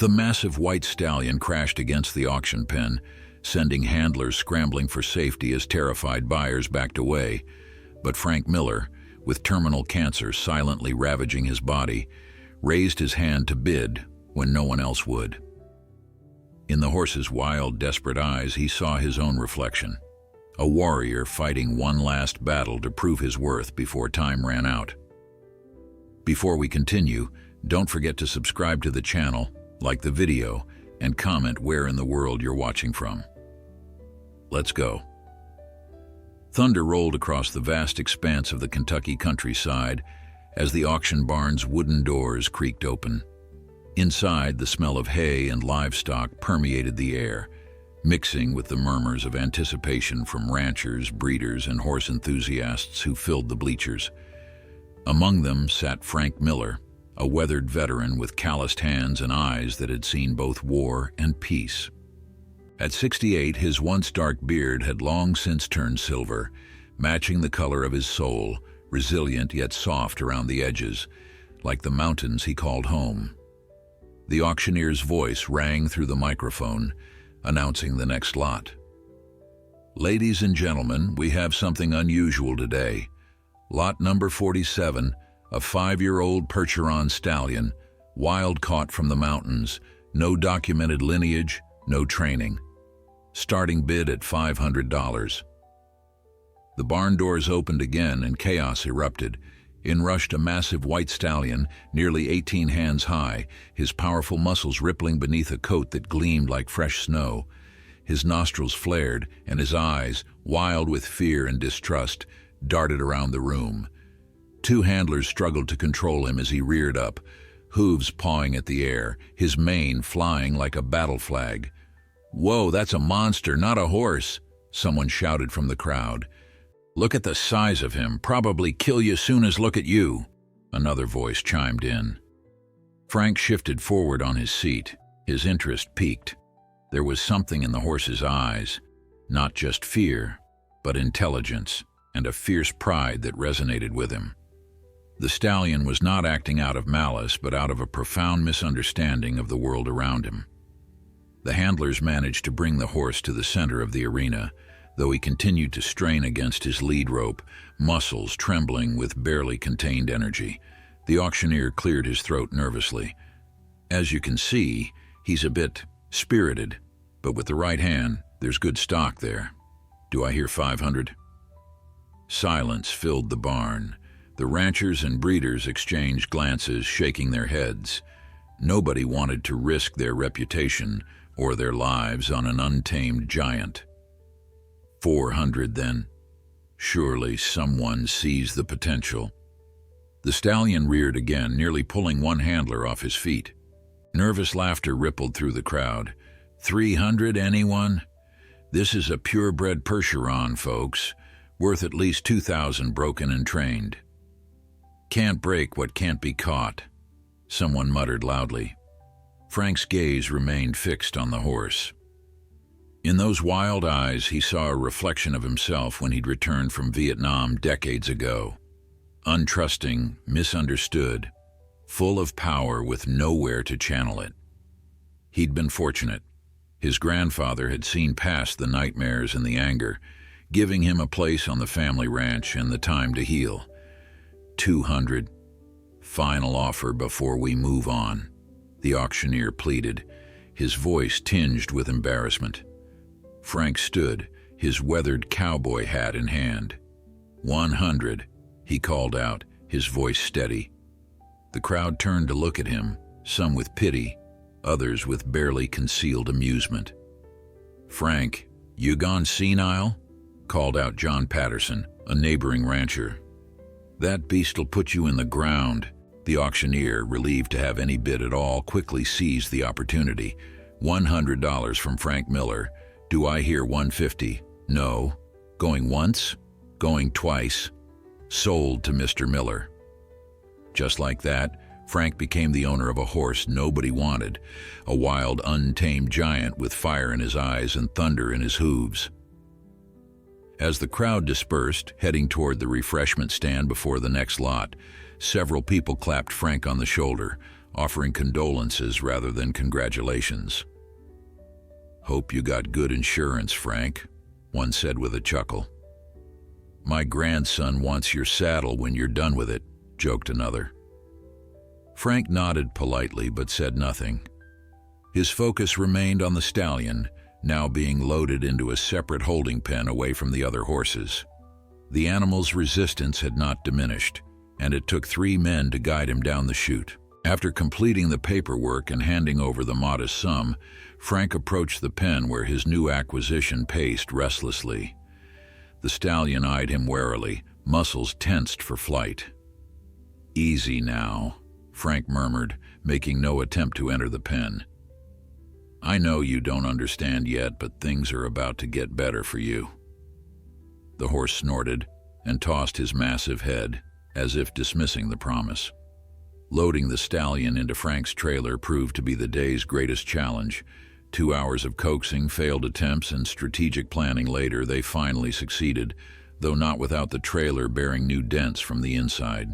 The massive white stallion crashed against the auction pen, sending handlers scrambling for safety as terrified buyers backed away. But Frank Miller, with terminal cancer silently ravaging his body, raised his hand to bid when no one else would. In the horse's wild, desperate eyes, he saw his own reflection, a warrior fighting one last battle to prove his worth before time ran out. Before we continue, don't forget to subscribe to the channel, like the video, and comment where in the world you're watching from. Let's go. Thunder rolled across the vast expanse of the Kentucky countryside as the auction barn's wooden doors creaked open. Inside, the smell of hay and livestock permeated the air, mixing with the murmurs of anticipation from ranchers, breeders, and horse enthusiasts who filled the bleachers. Among them sat Frank Miller, a weathered veteran with calloused hands and eyes that had seen both war and peace. At 68, his once dark beard had long since turned silver, matching the color of his soul, resilient yet soft around the edges, like the mountains he called home. The auctioneer's voice rang through the microphone, announcing the next lot. Ladies and gentlemen, we have something unusual today. Lot number 47, a 5-year-old Percheron stallion, wild caught from the mountains, no documented lineage, no training. Starting bid at $500. The barn doors opened again and chaos erupted. In rushed a massive white stallion, nearly 18 hands high, his powerful muscles rippling beneath a coat that gleamed like fresh snow. His nostrils flared, and his eyes, wild with fear and distrust, darted around the room. Two handlers struggled to control him as he reared up, hooves pawing at the air, his mane flying like a battle flag. "Whoa, that's a monster, not a horse," someone shouted from the crowd. "Look at the size of him, probably kill you soon as look at you," another voice chimed in. Frank shifted forward on his seat, his interest piqued. There was something in the horse's eyes, not just fear, but intelligence and a fierce pride that resonated with him. The stallion was not acting out of malice, but out of a profound misunderstanding of the world around him. The handlers managed to bring the horse to the center of the arena, though he continued to strain against his lead rope, muscles trembling with barely contained energy. The auctioneer cleared his throat nervously. "As you can see, he's a bit spirited, but with the right hand, there's good stock there. Do I hear 500? Silence filled the barn. The ranchers and breeders exchanged glances, shaking their heads. Nobody wanted to risk their reputation or their lives on an untamed giant. 400 then. Surely someone sees the potential. The stallion reared again, nearly pulling one handler off his feet. Nervous laughter rippled through the crowd. 300, anyone? This is a purebred Percheron, folks, worth at least 2,000 broken and trained. Can't break what can't be caught, someone muttered loudly. Frank's gaze remained fixed on the horse. In those wild eyes, he saw a reflection of himself when he'd returned from Vietnam decades ago. Untrusting, misunderstood, full of power with nowhere to channel it. He'd been fortunate. His grandfather had seen past the nightmares and the anger, giving him a place on the family ranch and the time to heal. 200. Final offer before we move on, the auctioneer pleaded, his voice tinged with embarrassment. Frank stood, his weathered cowboy hat in hand. 100, he called out, his voice steady. The crowd turned to look at him, some with pity, others with barely concealed amusement. Frank, you gone senile? Called out John Patterson, a neighboring rancher. That beast'll put you in the ground. The auctioneer, relieved to have any bid at all, quickly seized the opportunity. $100 from Frank Miller. Do I hear 150? No. Going once? Going twice. Sold to Mr. Miller. Just like that, Frank became the owner of a horse nobody wanted, a wild, untamed giant with fire in his eyes and thunder in his hooves. As the crowd dispersed, heading toward the refreshment stand before the next lot, several people clapped Frank on the shoulder, offering condolences rather than congratulations. "Hope you got good insurance, Frank," one said with a chuckle. "My grandson wants your saddle when you're done with it," joked another. Frank nodded politely but said nothing. His focus remained on the stallion, now being loaded into a separate holding pen away from the other horses. The animal's resistance had not diminished, and it took 3 men to guide him down the chute. After completing the paperwork and handing over the modest sum, Frank approached the pen where his new acquisition paced restlessly. The stallion eyed him warily, muscles tensed for flight. "Easy now," Frank murmured, making no attempt to enter the pen. "I know you don't understand yet, but things are about to get better for you." The horse snorted and tossed his massive head, as if dismissing the promise. Loading the stallion into Frank's trailer proved to be the day's greatest challenge. 2 hours of coaxing, failed attempts, and strategic planning later, they finally succeeded, though not without the trailer bearing new dents from the inside.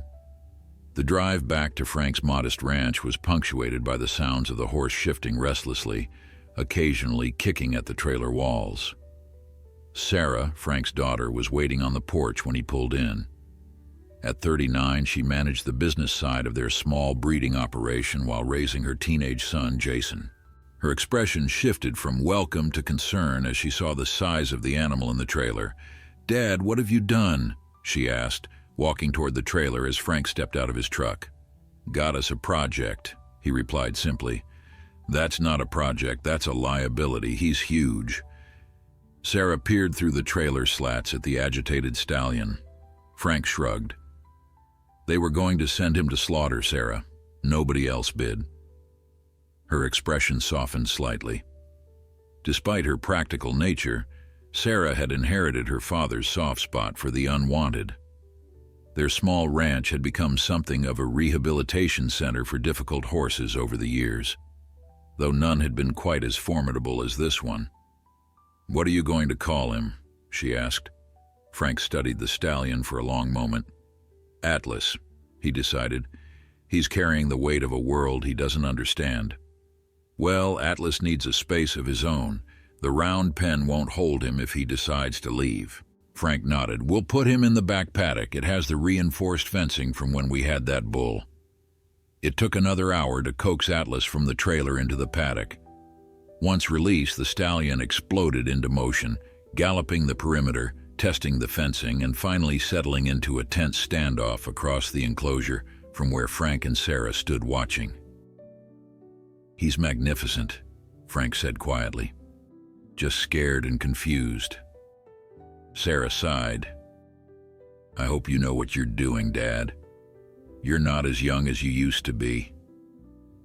The drive back to Frank's modest ranch was punctuated by the sounds of the horse shifting restlessly, occasionally kicking at the trailer walls. Sarah, Frank's daughter, was waiting on the porch when he pulled in. At 39, she managed the business side of their small breeding operation while raising her teenage son, Jason. Her expression shifted from welcome to concern as she saw the size of the animal in the trailer. "Dad, what have you done?" she asked, walking toward the trailer as Frank stepped out of his truck. "Got us a project," he replied simply. "That's not a project, that's a liability. He's huge." Sarah peered through the trailer slats at the agitated stallion. Frank shrugged. "They were going to send him to slaughter, Sarah. Nobody else bid." Her expression softened slightly. Despite her practical nature, Sarah had inherited her father's soft spot for the unwanted. Their small ranch had become something of a rehabilitation center for difficult horses over the years, though none had been quite as formidable as this one. "What are you going to call him?" she asked. Frank studied the stallion for a long moment. "Atlas," he decided. "He's carrying the weight of a world he doesn't understand." "Well, Atlas needs a space of his own. The round pen won't hold him if he decides to leave." Frank nodded. "We'll put him in the back paddock. It has the reinforced fencing from when we had that bull." It took another hour to coax Atlas from the trailer into the paddock. Once released, the stallion exploded into motion, galloping the perimeter, testing the fencing, and finally settling into a tense standoff across the enclosure from where Frank and Sarah stood watching. "He's magnificent," Frank said quietly. "Just scared and confused." Sarah sighed. "I hope you know what you're doing, Dad. You're not as young as you used to be."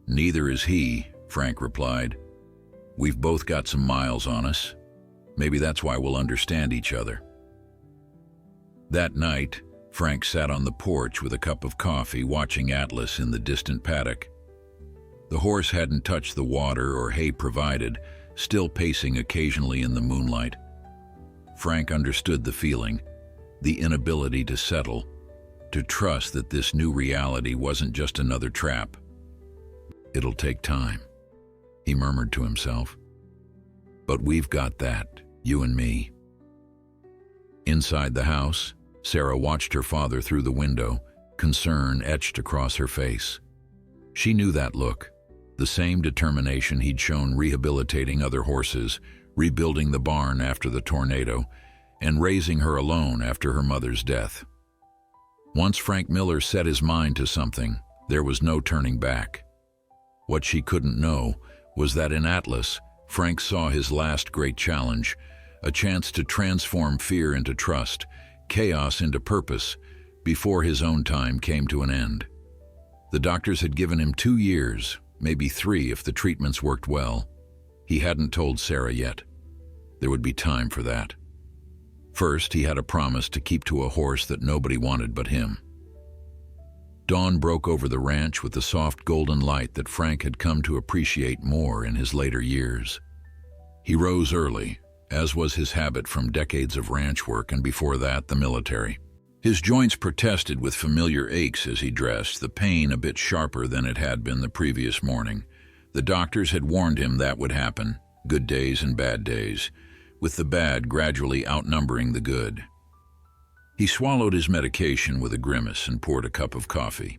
"Neither is he," Frank replied. "We've both got some miles on us. Maybe that's why we'll understand each other." That night, Frank sat on the porch with a cup of coffee, watching Atlas in the distant paddock. The horse hadn't touched the water or hay provided, still pacing occasionally in the moonlight. Frank understood the feeling, the inability to settle, to trust that this new reality wasn't just another trap. "It'll take time," he murmured to himself. "But we've got that, you and me." Inside the house, Sarah watched her father through the window, concern etched across her face. She knew that look, the same determination he'd shown rehabilitating other horses, rebuilding the barn after the tornado, and raising her alone after her mother's death. Once Frank Miller set his mind to something, there was no turning back. What she couldn't know was that in Atlas, Frank saw his last great challenge, a chance to transform fear into trust, chaos into purpose, before his own time came to an end. The doctors had given him 2 years, maybe 3 if the treatments worked well. He hadn't told Sarah yet. There would be time for that. First, he had a promise to keep to a horse that nobody wanted but him. Dawn broke over the ranch with the soft golden light that Frank had come to appreciate more in his later years. He rose early, as was his habit from decades of ranch work and before that the military. His joints protested with familiar aches as he dressed, the pain a bit sharper than it had been the previous morning. The doctors had warned him that would happen, good days and bad days, with the bad gradually outnumbering the good. He swallowed his medication with a grimace and poured a cup of coffee.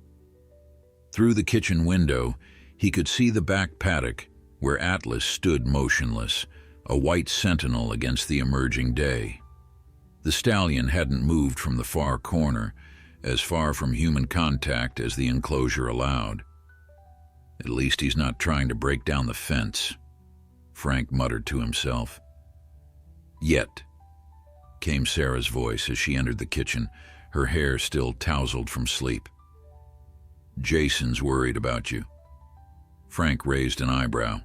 Through the kitchen window, he could see the back paddock where Atlas stood motionless, a white sentinel against the emerging day. The stallion hadn't moved from the far corner, as far from human contact as the enclosure allowed. At least he's not trying to break down the fence, Frank muttered to himself. Yet, came Sarah's voice as she entered the kitchen, her hair still tousled from sleep. Jason's worried about you. Frank raised an eyebrow.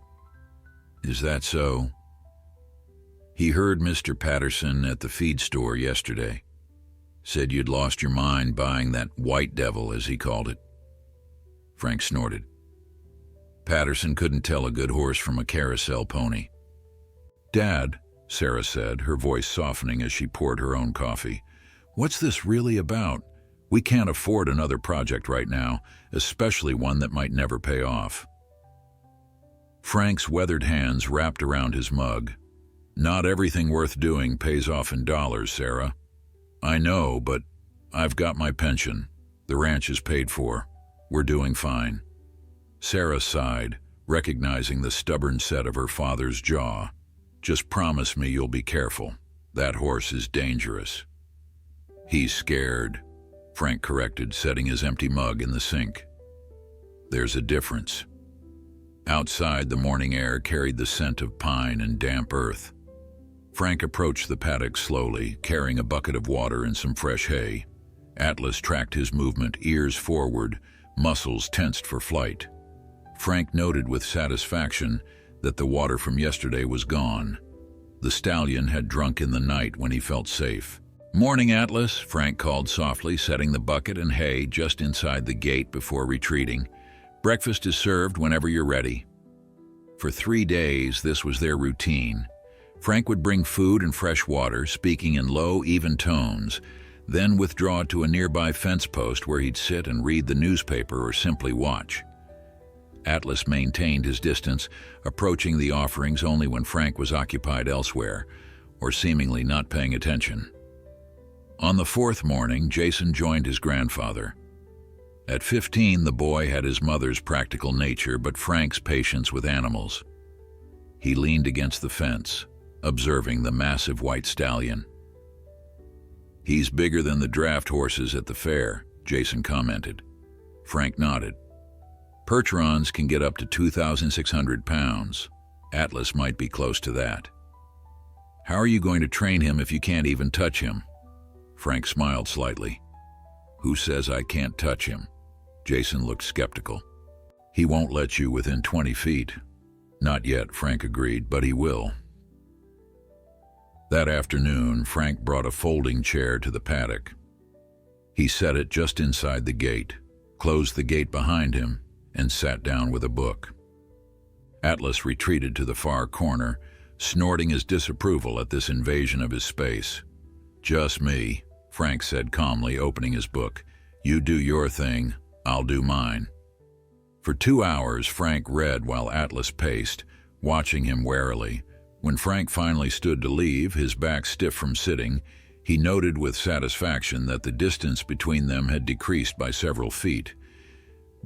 Is that so? He heard Mr. Patterson at the feed store yesterday. Said you'd lost your mind buying that white devil, as he called it. Frank snorted. Patterson couldn't tell a good horse from a carousel pony. Dad, Sarah said, her voice softening as she poured her own coffee, what's this really about? We can't afford another project right now, especially one that might never pay off. Frank's weathered hands wrapped around his mug. Not everything worth doing pays off in dollars, Sarah. I know, but I've got my pension. The ranch is paid for. We're doing fine. Sarah sighed, recognizing the stubborn set of her father's jaw. Just promise me you'll be careful. That horse is dangerous. He's scared, Frank corrected, setting his empty mug in the sink. There's a difference. Outside, the morning air carried the scent of pine and damp earth. Frank approached the paddock slowly, carrying a bucket of water and some fresh hay. Atlas tracked his movement, ears forward, muscles tensed for flight. Frank noted with satisfaction that the water from yesterday was gone. The stallion had drunk in the night when he felt safe. Morning, Atlas, Frank called softly, setting the bucket and hay just inside the gate before retreating. Breakfast is served whenever you're ready. For 3 days, this was their routine. Frank would bring food and fresh water, speaking in low, even tones, then withdraw to a nearby fence post where he'd sit and read the newspaper or simply watch. Atlas maintained his distance, approaching the offerings only when Frank was occupied elsewhere, or seemingly not paying attention. On the 4th morning, Jason joined his grandfather. At 15, the boy had his mother's practical nature, but Frank's patience with animals. He leaned against the fence, observing the massive white stallion. He's bigger than the draft horses at the fair, Jason commented. Frank nodded. Percherons can get up to 2,600 pounds. Atlas might be close to that. How are you going to train him if you can't even touch him? Frank smiled slightly. Who says I can't touch him? Jason looked skeptical. He won't let you within 20 feet. Not yet, Frank agreed, but he will. That afternoon, Frank brought a folding chair to the paddock. He set it just inside the gate, closed the gate behind him, and sat down with a book. Atlas retreated to the far corner, snorting his disapproval at this invasion of his space. Just me, Frank said calmly, opening his book. You do your thing, I'll do mine. For 2 hours, Frank read while Atlas paced, watching him warily. When Frank finally stood to leave, his back stiff from sitting, he noted with satisfaction that the distance between them had decreased by several feet.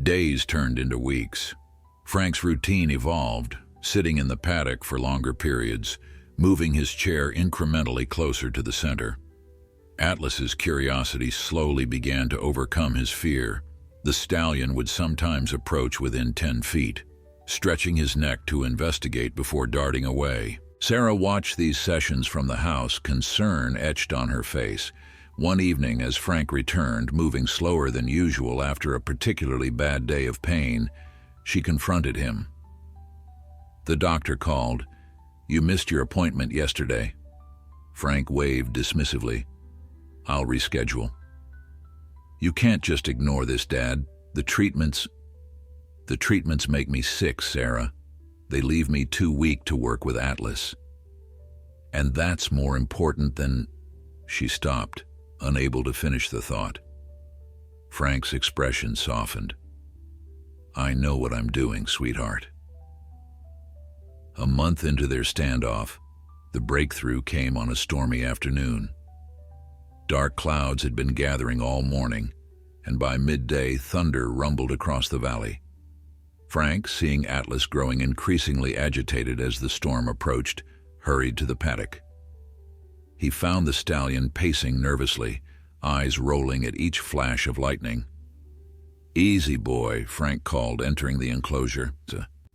Days turned into weeks. Frank's routine evolved, sitting in the paddock for longer periods, moving his chair incrementally closer to the center. Atlas's curiosity slowly began to overcome his fear. The stallion would sometimes approach within 10 feet, stretching his neck to investigate before darting away. Sarah watched these sessions from the house, concern etched on her face. One evening, as Frank returned, moving slower than usual after a particularly bad day of pain, she confronted him. The doctor called. You missed your appointment yesterday. Frank waved dismissively. I'll reschedule. You can't just ignore this, Dad. The treatments make me sick, Sarah. They leave me too weak to work with Atlas. And that's more important than... She stopped, unable to finish the thought. Frank's expression softened. "I know what I'm doing, sweetheart." A month into their standoff, the breakthrough came on a stormy afternoon. Dark clouds had been gathering all morning, and by midday thunder rumbled across the valley. Frank, seeing Atlas growing increasingly agitated as the storm approached, hurried to the paddock. He found the stallion pacing nervously, eyes rolling at each flash of lightning. "Easy, boy," Frank called, entering the enclosure.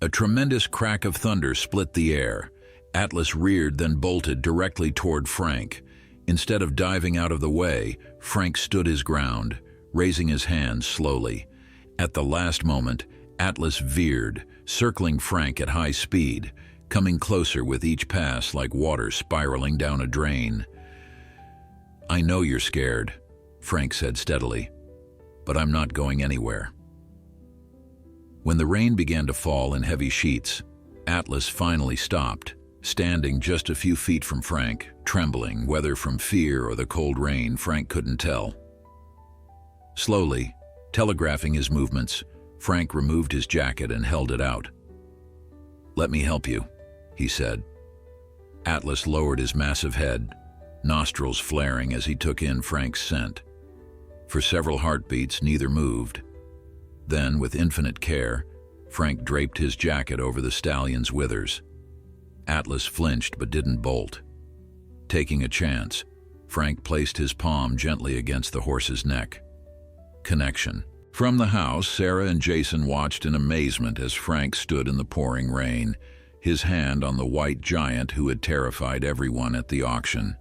A tremendous crack of thunder split the air. Atlas reared, then bolted directly toward Frank. Instead of diving out of the way, Frank stood his ground, raising his hands slowly. At the last moment, Atlas veered, circling Frank at high speed, coming closer with each pass like water spiraling down a drain. "I know you're scared," Frank said steadily, "but I'm not going anywhere." When the rain began to fall in heavy sheets, Atlas finally stopped, standing just a few feet from Frank, trembling, whether from fear or the cold rain, Frank couldn't tell. Slowly, telegraphing his movements, Frank removed his jacket and held it out. "Let me help you," he said. Atlas lowered his massive head, nostrils flaring as he took in Frank's scent. For several heartbeats, neither moved. Then, with infinite care, Frank draped his jacket over the stallion's withers. Atlas flinched but didn't bolt. Taking a chance, Frank placed his palm gently against the horse's neck. Connection. From the house, Sarah and Jason watched in amazement as Frank stood in the pouring rain, his hand on the white giant who had terrified everyone at the auction.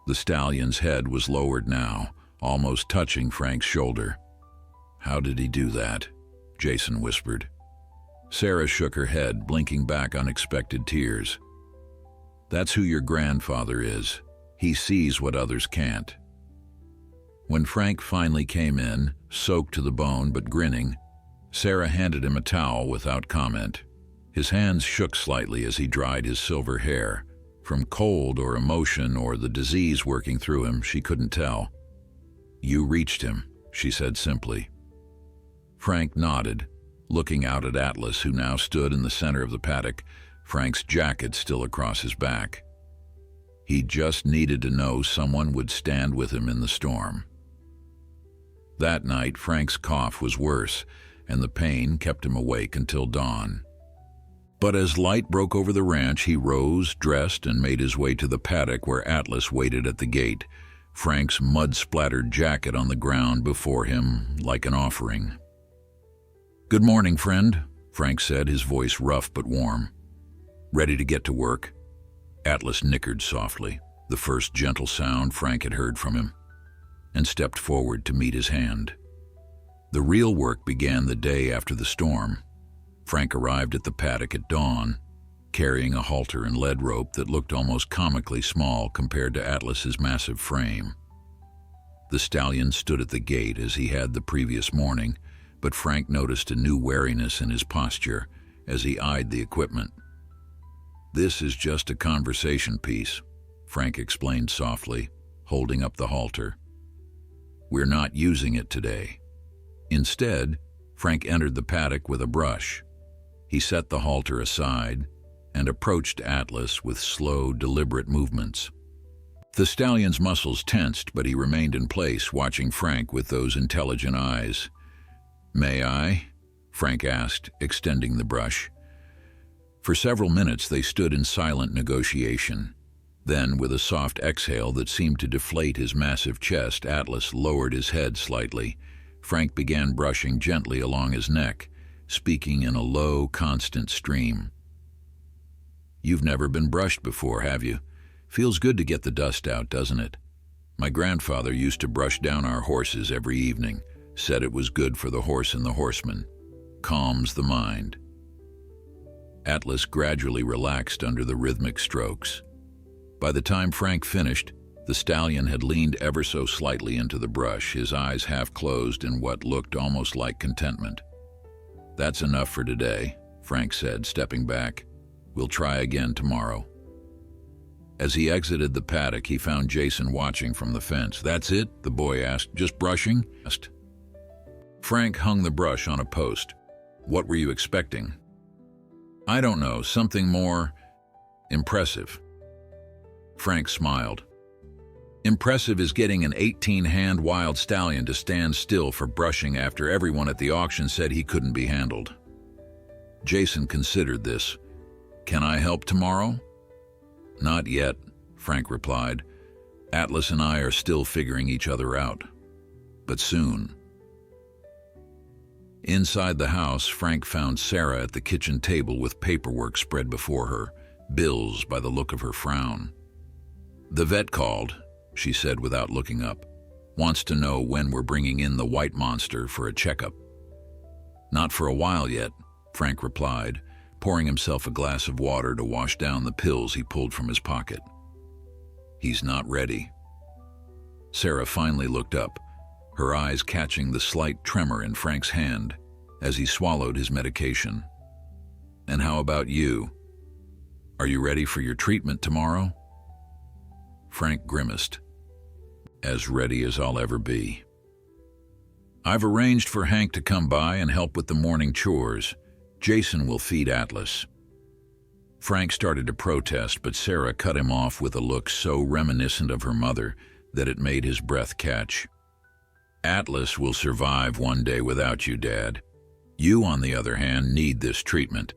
The stallion's head was lowered now, almost touching Frank's shoulder. "How did he do that?" Jason whispered. Sarah shook her head, blinking back unexpected tears. "That's who your grandfather is. He sees what others can't." When Frank finally came in, soaked to the bone but grinning, Sarah handed him a towel without comment. His hands shook slightly as he dried his silver hair. From cold or emotion or the disease working through him, she couldn't tell. "You reached him," she said simply. Frank nodded, looking out at Atlas, who now stood in the center of the paddock, Frank's jacket still across his back. He just needed to know someone would stand with him in the storm. That night, Frank's cough was worse, and the pain kept him awake until dawn. But as light broke over the ranch, he rose, dressed, and made his way to the paddock where Atlas waited at the gate, Frank's mud-splattered jacket on the ground before him like an offering. "Good morning, friend," Frank said, his voice rough but warm. "Ready to get to work?" Atlas nickered softly, the first gentle sound Frank had heard from him, and stepped forward to meet his hand. The real work began the day after the storm. Frank arrived at the paddock at dawn, carrying a halter and lead rope that looked almost comically small compared to Atlas's massive frame. The stallion stood at the gate as he had the previous morning, but Frank noticed a new wariness in his posture as he eyed the equipment. "This is just a conversation piece," Frank explained softly, holding up the halter. "We're not using it today." Instead, Frank entered the paddock with a brush. He set the halter aside and approached Atlas with slow, deliberate movements. The stallion's muscles tensed, but he remained in place, watching Frank with those intelligent eyes. "May I?" Frank asked, extending the brush. For several minutes they stood in silent negotiation. Then, with a soft exhale that seemed to deflate his massive chest, Atlas lowered his head slightly. Frank began brushing gently along his neck, speaking in a low, constant stream. "You've never been brushed before, have you? Feels good to get the dust out, doesn't it? My grandfather used to brush down our horses every evening, said it was good for the horse and the horseman. Calms the mind." Atlas gradually relaxed under the rhythmic strokes. By the time Frank finished, the stallion had leaned ever so slightly into the brush, his eyes half closed in what looked almost like contentment. "That's enough for today," Frank said, stepping back. "We'll try again tomorrow." As he exited the paddock, he found Jason watching from the fence. "That's it?" the boy asked. "Just brushing?" Frank hung the brush on a post. "What were you expecting?" "I don't know, something more impressive." Frank smiled. Impressive is getting an 18-hand wild stallion to stand still for brushing after everyone at the auction said he couldn't be handled. Jason considered this. "Can I help tomorrow?" "Not yet," Frank replied. "Atlas and I are still figuring each other out. But soon." Inside the house, Frank found Sarah at the kitchen table with paperwork spread before her, bills by the look of her frown. "The vet called," she said without looking up. "Wants to know when we're bringing in the white monster for a checkup." "Not for a while yet," Frank replied, pouring himself a glass of water to wash down the pills he pulled from his pocket. "He's not ready." Sarah finally looked up, her eyes catching the slight tremor in Frank's hand as he swallowed his medication. "And how about you? Are you ready for your treatment tomorrow?" Frank grimaced. "As ready as I'll ever be." "I've arranged for Hank to come by and help with the morning chores. Jason will feed Atlas." Frank started to protest, but Sarah cut him off with a look so reminiscent of her mother that it made his breath catch. "Atlas will survive one day without you, Dad. You, on the other hand, need this treatment."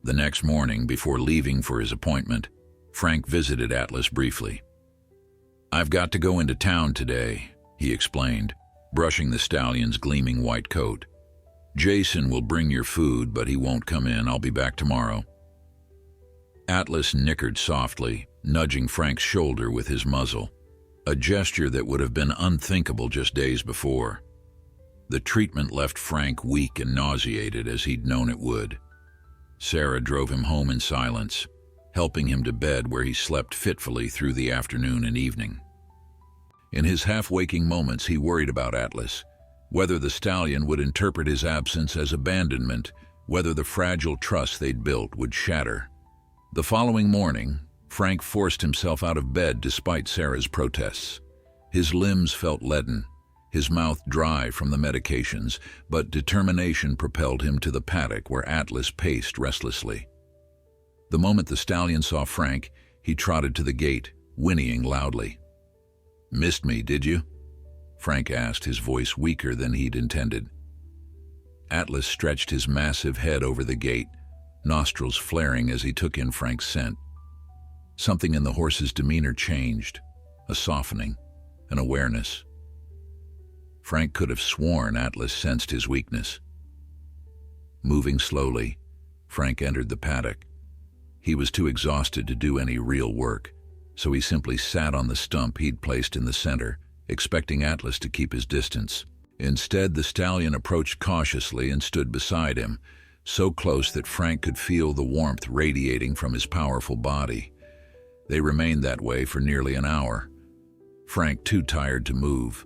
The next morning, before leaving for his appointment, Frank visited Atlas briefly. "I've got to go into town today," he explained, brushing the stallion's gleaming white coat. "Jason will bring your food, but he won't come in. I'll be back tomorrow." Atlas nickered softly, nudging Frank's shoulder with his muzzle, a gesture that would have been unthinkable just days before. The treatment left Frank weak and nauseated as he'd known it would. Sarah drove him home in silence, helping him to bed where he slept fitfully through the afternoon and evening. In his half-waking moments, he worried about Atlas, whether the stallion would interpret his absence as abandonment, whether the fragile trust they'd built would shatter. The following morning, Frank forced himself out of bed despite Sarah's protests. His limbs felt leaden, his mouth dry from the medications, but determination propelled him to the paddock where Atlas paced restlessly. The moment the stallion saw Frank, he trotted to the gate, whinnying loudly. "Missed me, did you?" Frank asked, his voice weaker than he'd intended. Atlas stretched his massive head over the gate, nostrils flaring as he took in Frank's scent. Something in the horse's demeanor changed, a softening, an awareness. Frank could have sworn Atlas sensed his weakness. Moving slowly, Frank entered the paddock. He was too exhausted to do any real work, so he simply sat on the stump he'd placed in the center, expecting Atlas to keep his distance. Instead, the stallion approached cautiously and stood beside him, so close that Frank could feel the warmth radiating from his powerful body. They remained that way for nearly an hour. Frank too tired to move,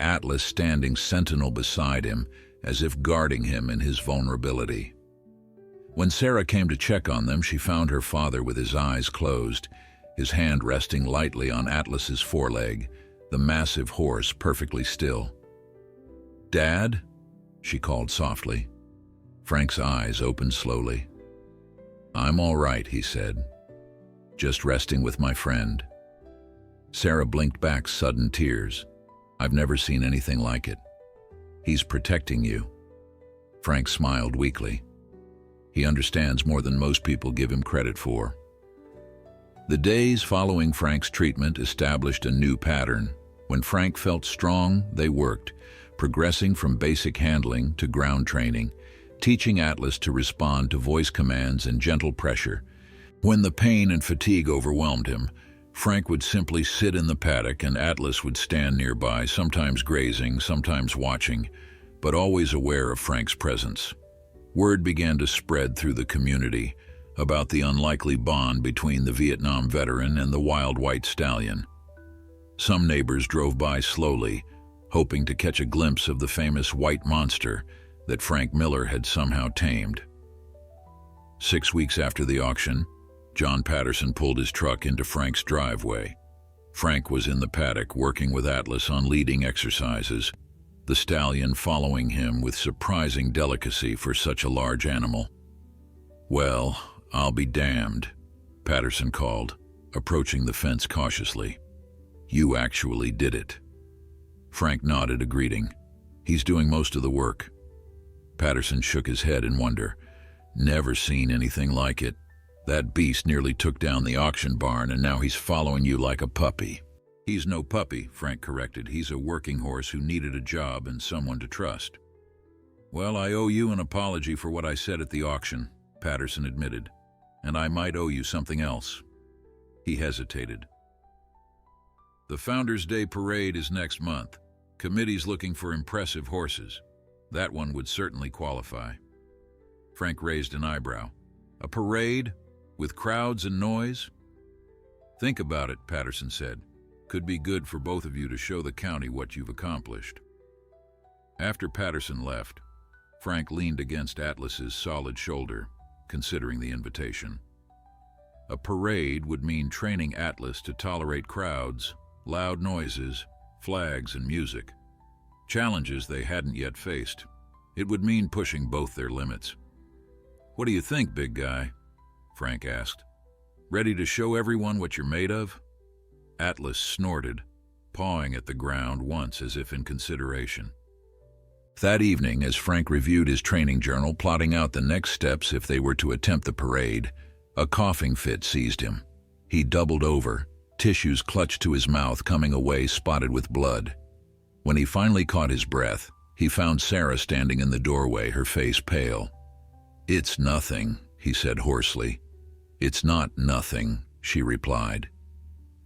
Atlas standing sentinel beside him, as if guarding him in his vulnerability. When Sarah came to check on them, she found her father with his eyes closed, his hand resting lightly on Atlas's foreleg, the massive horse perfectly still. "Dad?" she called softly. Frank's eyes opened slowly. "I'm all right," he said. "Just resting with my friend." Sarah blinked back sudden tears. "I've never seen anything like it." "He's protecting you." Frank smiled weakly. "He understands more than most people give him credit for." The days following Frank's treatment established a new pattern. When Frank felt strong, they worked, progressing from basic handling to ground training, teaching Atlas to respond to voice commands and gentle pressure. When the pain and fatigue overwhelmed him, Frank would simply sit in the paddock and Atlas would stand nearby, sometimes grazing, sometimes watching, but always aware of Frank's presence. Word began to spread through the community about the unlikely bond between the Vietnam veteran and the wild white stallion. Some neighbors drove by slowly, hoping to catch a glimpse of the famous white monster that Frank Miller had somehow tamed. 6 weeks after the auction, John Patterson pulled his truck into Frank's driveway. Frank was in the paddock working with Atlas on leading exercises, the stallion following him with surprising delicacy for such a large animal. "Well, I'll be damned," Patterson called, approaching the fence cautiously. "You actually did it." Frank nodded a greeting. "He's doing most of the work." Patterson shook his head in wonder. "Never seen anything like it. That beast nearly took down the auction barn, and now he's following you like a puppy." "He's no puppy," Frank corrected. "He's a working horse who needed a job and someone to trust." "Well, I owe you an apology for what I said at the auction," Patterson admitted. "And I might owe you something else." He hesitated. "The Founders' Day Parade is next month. Committee's looking for impressive horses. That one would certainly qualify." Frank raised an eyebrow. "A parade? With crowds and noise?" "Think about it," Patterson said. "Could be good for both of you to show the county what you've accomplished." After Patterson left, Frank leaned against Atlas's solid shoulder, considering the invitation. A parade would mean training Atlas to tolerate crowds, loud noises, flags, and music. Challenges they hadn't yet faced. It would mean pushing both their limits. "What do you think, big guy?" Frank asked. "Ready to show everyone what you're made of?" Atlas snorted, pawing at the ground once as if in consideration. That evening, as Frank reviewed his training journal, plotting out the next steps if they were to attempt the parade, a coughing fit seized him. He doubled over, tissues clutched to his mouth, coming away spotted with blood. When he finally caught his breath, he found Sarah standing in the doorway, her face pale. "It's nothing," he said hoarsely. "It's not nothing," she replied.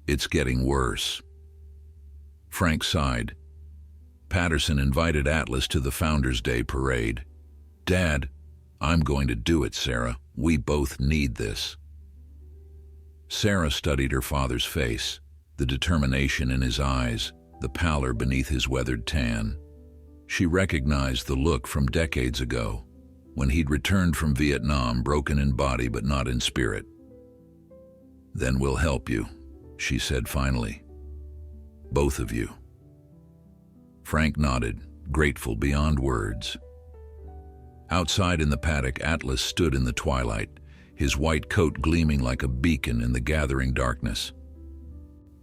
"It's getting worse." Frank sighed. Patterson invited Atlas to the Founders' Day Parade. "Dad, I'm going to do it, Sarah. We both need this." Sarah studied her father's face, the determination in his eyes, the pallor beneath his weathered tan. She recognized the look from decades ago, when he'd returned from Vietnam, broken in body but not in spirit. "Then we'll help you," she said finally. "Both of you." Frank nodded, grateful beyond words. Outside in the paddock, Atlas stood in the twilight, his white coat gleaming like a beacon in the gathering darkness.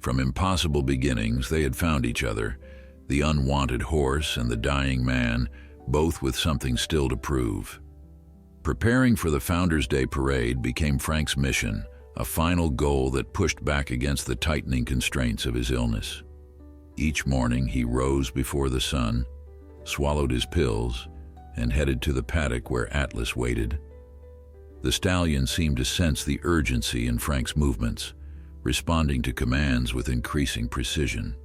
From impossible beginnings, they had found each other, the unwanted horse and the dying man, both with something still to prove. Preparing for the Founders' Day Parade became Frank's mission, a final goal that pushed back against the tightening constraints of his illness. Each morning he rose before the sun, swallowed his pills, and headed to the paddock where Atlas waited. The stallion seemed to sense the urgency in Frank's movements, responding to commands with increasing precision.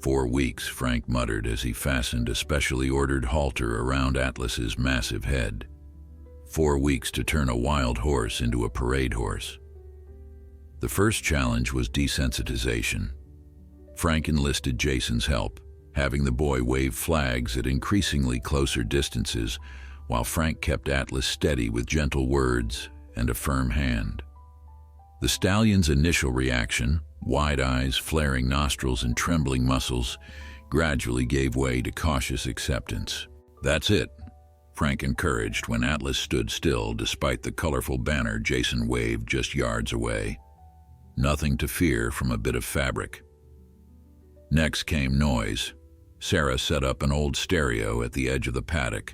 4 weeks, Frank muttered as he fastened a specially ordered halter around Atlas's massive head. 4 weeks to turn a wild horse into a parade horse. The first challenge was desensitization. Frank enlisted Jason's help, having the boy wave flags at increasingly closer distances, while Frank kept Atlas steady with gentle words and a firm hand. The stallion's initial reaction, wide eyes, flaring nostrils, and trembling muscles, gradually gave way to cautious acceptance. "That's it," Frank encouraged when Atlas stood still despite the colorful banner Jason waved just yards away. "Nothing to fear from a bit of fabric." Next came noise. Sarah set up an old stereo at the edge of the paddock,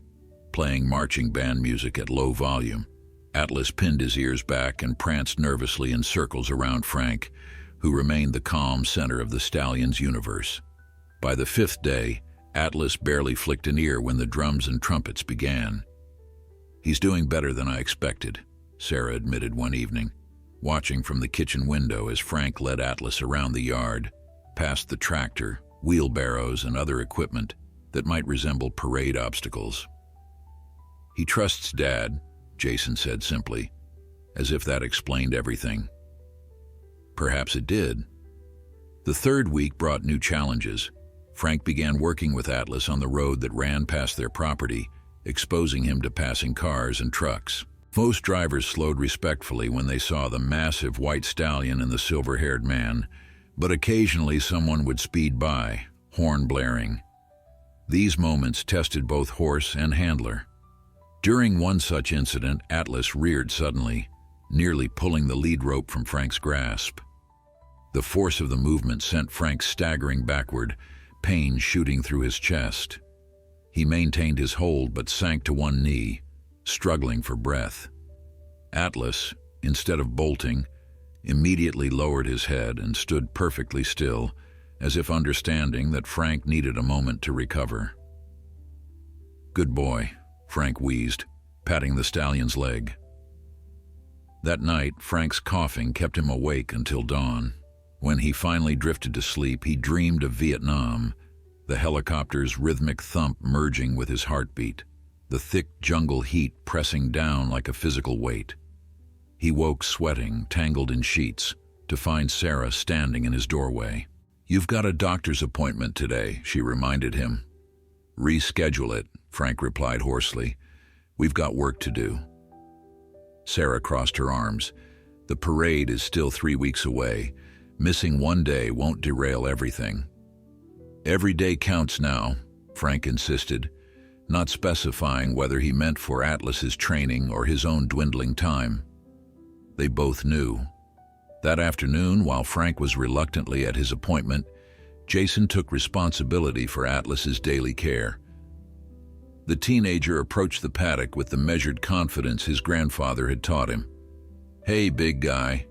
playing marching band music at low volume. Atlas pinned his ears back and pranced nervously in circles around Frank, who remained the calm center of the stallion's universe. By the 5th day, Atlas barely flicked an ear when the drums and trumpets began. "He's doing better than I expected," Sarah admitted one evening, watching from the kitchen window as Frank led Atlas around the yard, past the tractor, wheelbarrows, and other equipment that might resemble parade obstacles. "He trusts Dad," Jason said simply, as if that explained everything. Perhaps it did. The 3rd week brought new challenges. Frank began working with Atlas on the road that ran past their property, exposing him to passing cars and trucks. Most drivers slowed respectfully when they saw the massive white stallion and the silver-haired man, but occasionally someone would speed by, horn blaring. These moments tested both horse and handler. During one such incident, Atlas reared suddenly, nearly pulling the lead rope from Frank's grasp. The force of the movement sent Frank staggering backward, pain shooting through his chest. He maintained his hold but sank to one knee, struggling for breath. Atlas, instead of bolting, immediately lowered his head and stood perfectly still, as if understanding that Frank needed a moment to recover. "Good boy," Frank wheezed, patting the stallion's leg. That night, Frank's coughing kept him awake until dawn. When he finally drifted to sleep, he dreamed of Vietnam, the helicopter's rhythmic thump merging with his heartbeat, the thick jungle heat pressing down like a physical weight. He woke sweating, tangled in sheets, to find Sarah standing in his doorway. "You've got a doctor's appointment today," she reminded him. "Reschedule it," Frank replied hoarsely. "We've got work to do." Sarah crossed her arms. "The parade is still 3 weeks away. Missing one day won't derail everything." "Every day counts now," Frank insisted, not specifying whether he meant for Atlas's training or his own dwindling time. They both knew. That afternoon, while Frank was reluctantly at his appointment, Jason took responsibility for Atlas's daily care. The teenager approached the paddock with the measured confidence his grandfather had taught him. "Hey, big guy,"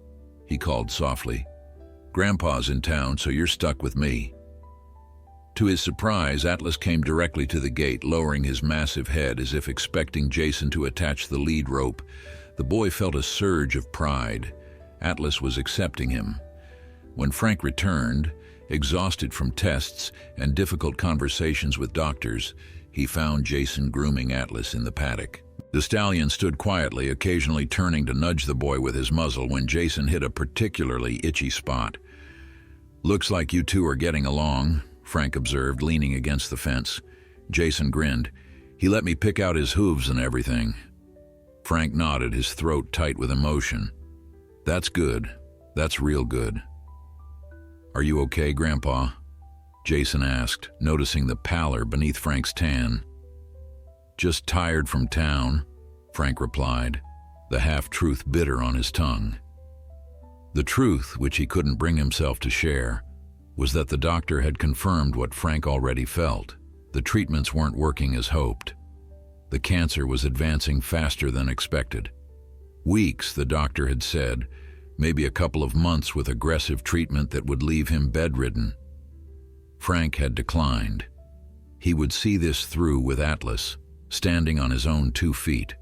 he called softly. "Grandpa's in town, so you're stuck with me." To his surprise, Atlas came directly to the gate, lowering his massive head as if expecting Jason to attach the lead rope. The boy felt a surge of pride. Atlas was accepting him. When Frank returned, exhausted from tests and difficult conversations with doctors, he found Jason grooming Atlas in the paddock. The stallion stood quietly, occasionally turning to nudge the boy with his muzzle when Jason hit a particularly itchy spot. "Looks like you two are getting along," Frank observed, leaning against the fence. Jason grinned. "He let me pick out his hooves and everything." Frank nodded, his throat tight with emotion. "That's good. That's real good." "Are you okay, Grandpa?" Jason asked, noticing the pallor beneath Frank's tan. "Just tired from town," Frank replied, the half-truth bitter on his tongue. The truth, which he couldn't bring himself to share, was that the doctor had confirmed what Frank already felt. The treatments weren't working as hoped. The cancer was advancing faster than expected. Weeks, the doctor had said, maybe a couple of months with aggressive treatment that would leave him bedridden. Frank had declined. He would see this through with Atlas, standing on his own 2 feet.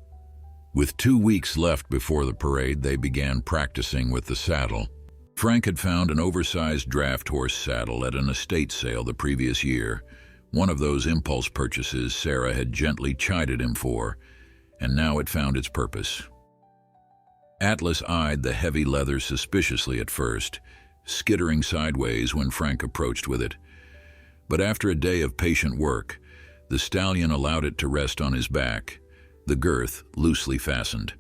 With 2 weeks left before the parade, they began practicing with the saddle. Frank had found an oversized draft horse saddle at an estate sale the previous year, one of those impulse purchases Sarah had gently chided him for, and now it found its purpose. Atlas eyed the heavy leather suspiciously at first, skittering sideways when Frank approached with it. But after a day of patient work, the stallion allowed it to rest on his back, the girth loosely fastened.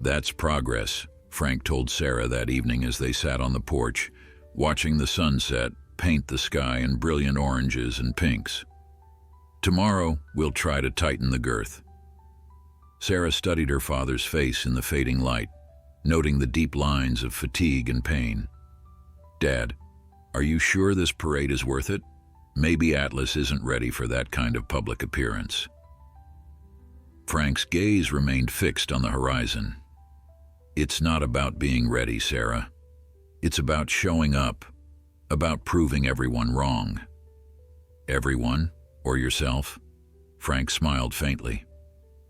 "That's progress," Frank told Sarah that evening as they sat on the porch, watching the sunset paint the sky in brilliant oranges and pinks. "Tomorrow, we'll try to tighten the girth." Sarah studied her father's face in the fading light, noting the deep lines of fatigue and pain. "Dad, are you sure this parade is worth it? Maybe Atlas isn't ready for that kind of public appearance." Frank's gaze remained fixed on the horizon. "It's not about being ready, Sarah. It's about showing up, about proving everyone wrong." "Everyone? Or yourself?" Frank smiled faintly.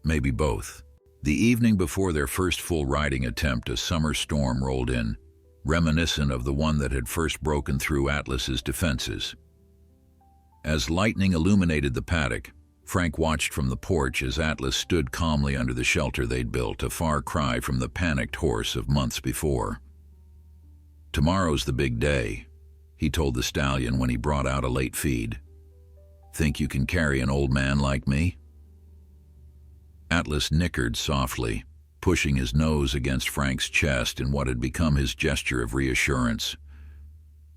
"Maybe both." The evening before their first full riding attempt, a summer storm rolled in, reminiscent of the one that had first broken through Atlas's defenses. As lightning illuminated the paddock, Frank watched from the porch as Atlas stood calmly under the shelter they'd built, a far cry from the panicked horse of months before. "Tomorrow's the big day," he told the stallion when he brought out a late feed. "Think you can carry an old man like me?" Atlas nickered softly, pushing his nose against Frank's chest in what had become his gesture of reassurance.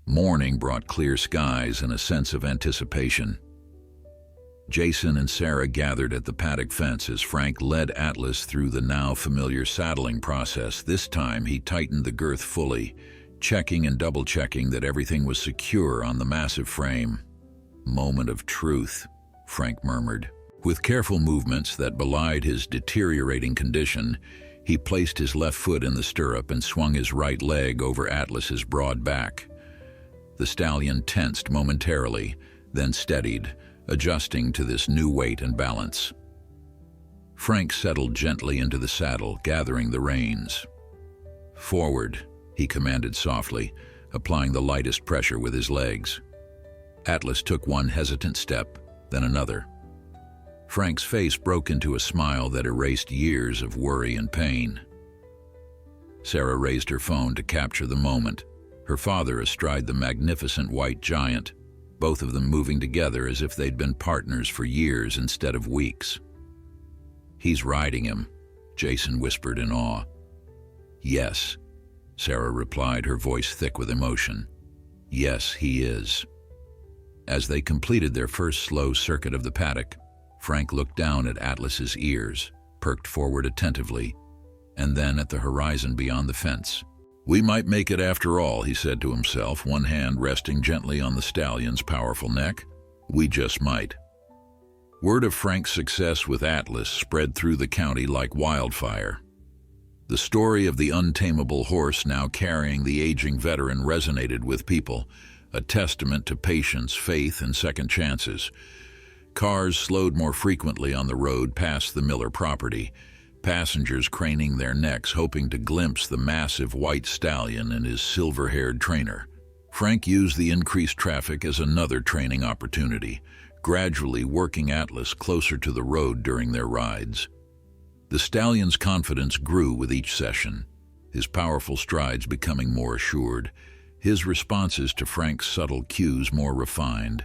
Morning brought clear skies and a sense of anticipation. Jason and Sarah gathered at the paddock fence as Frank led Atlas through the now familiar saddling process. This time he tightened the girth fully, checking and double-checking that everything was secure on the massive frame. "Moment of truth," Frank murmured. With careful movements that belied his deteriorating condition, he placed his left foot in the stirrup and swung his right leg over Atlas's broad back. The stallion tensed momentarily, then steadied, adjusting to this new weight and balance. Frank settled gently into the saddle, gathering the reins. "Forward," he commanded softly, applying the lightest pressure with his legs. Atlas took one hesitant step, then another. Frank's face broke into a smile that erased years of worry and pain. Sarah raised her phone to capture the moment, her father astride the magnificent white giant, both of them moving together as if they'd been partners for years instead of weeks. "He's riding him," Jason whispered in awe. "Yes," Sarah replied, her voice thick with emotion. "Yes, he is." As they completed their first slow circuit of the paddock, Frank looked down at Atlas's ears, perked forward attentively, and then at the horizon beyond the fence. "We might make it after all," he said to himself, one hand resting gently on the stallion's powerful neck. "We just might." Word of Frank's success with Atlas spread through the county like wildfire. The story of the untamable horse now carrying the aging veteran resonated with people, a testament to patience, faith, and second chances. Cars slowed more frequently on the road past the Miller property, passengers craning their necks hoping to glimpse the massive white stallion and his silver-haired trainer. Frank used the increased traffic as another training opportunity, gradually working Atlas closer to the road during their rides. The stallion's confidence grew with each session, his powerful strides becoming more assured, his responses to Frank's subtle cues more refined.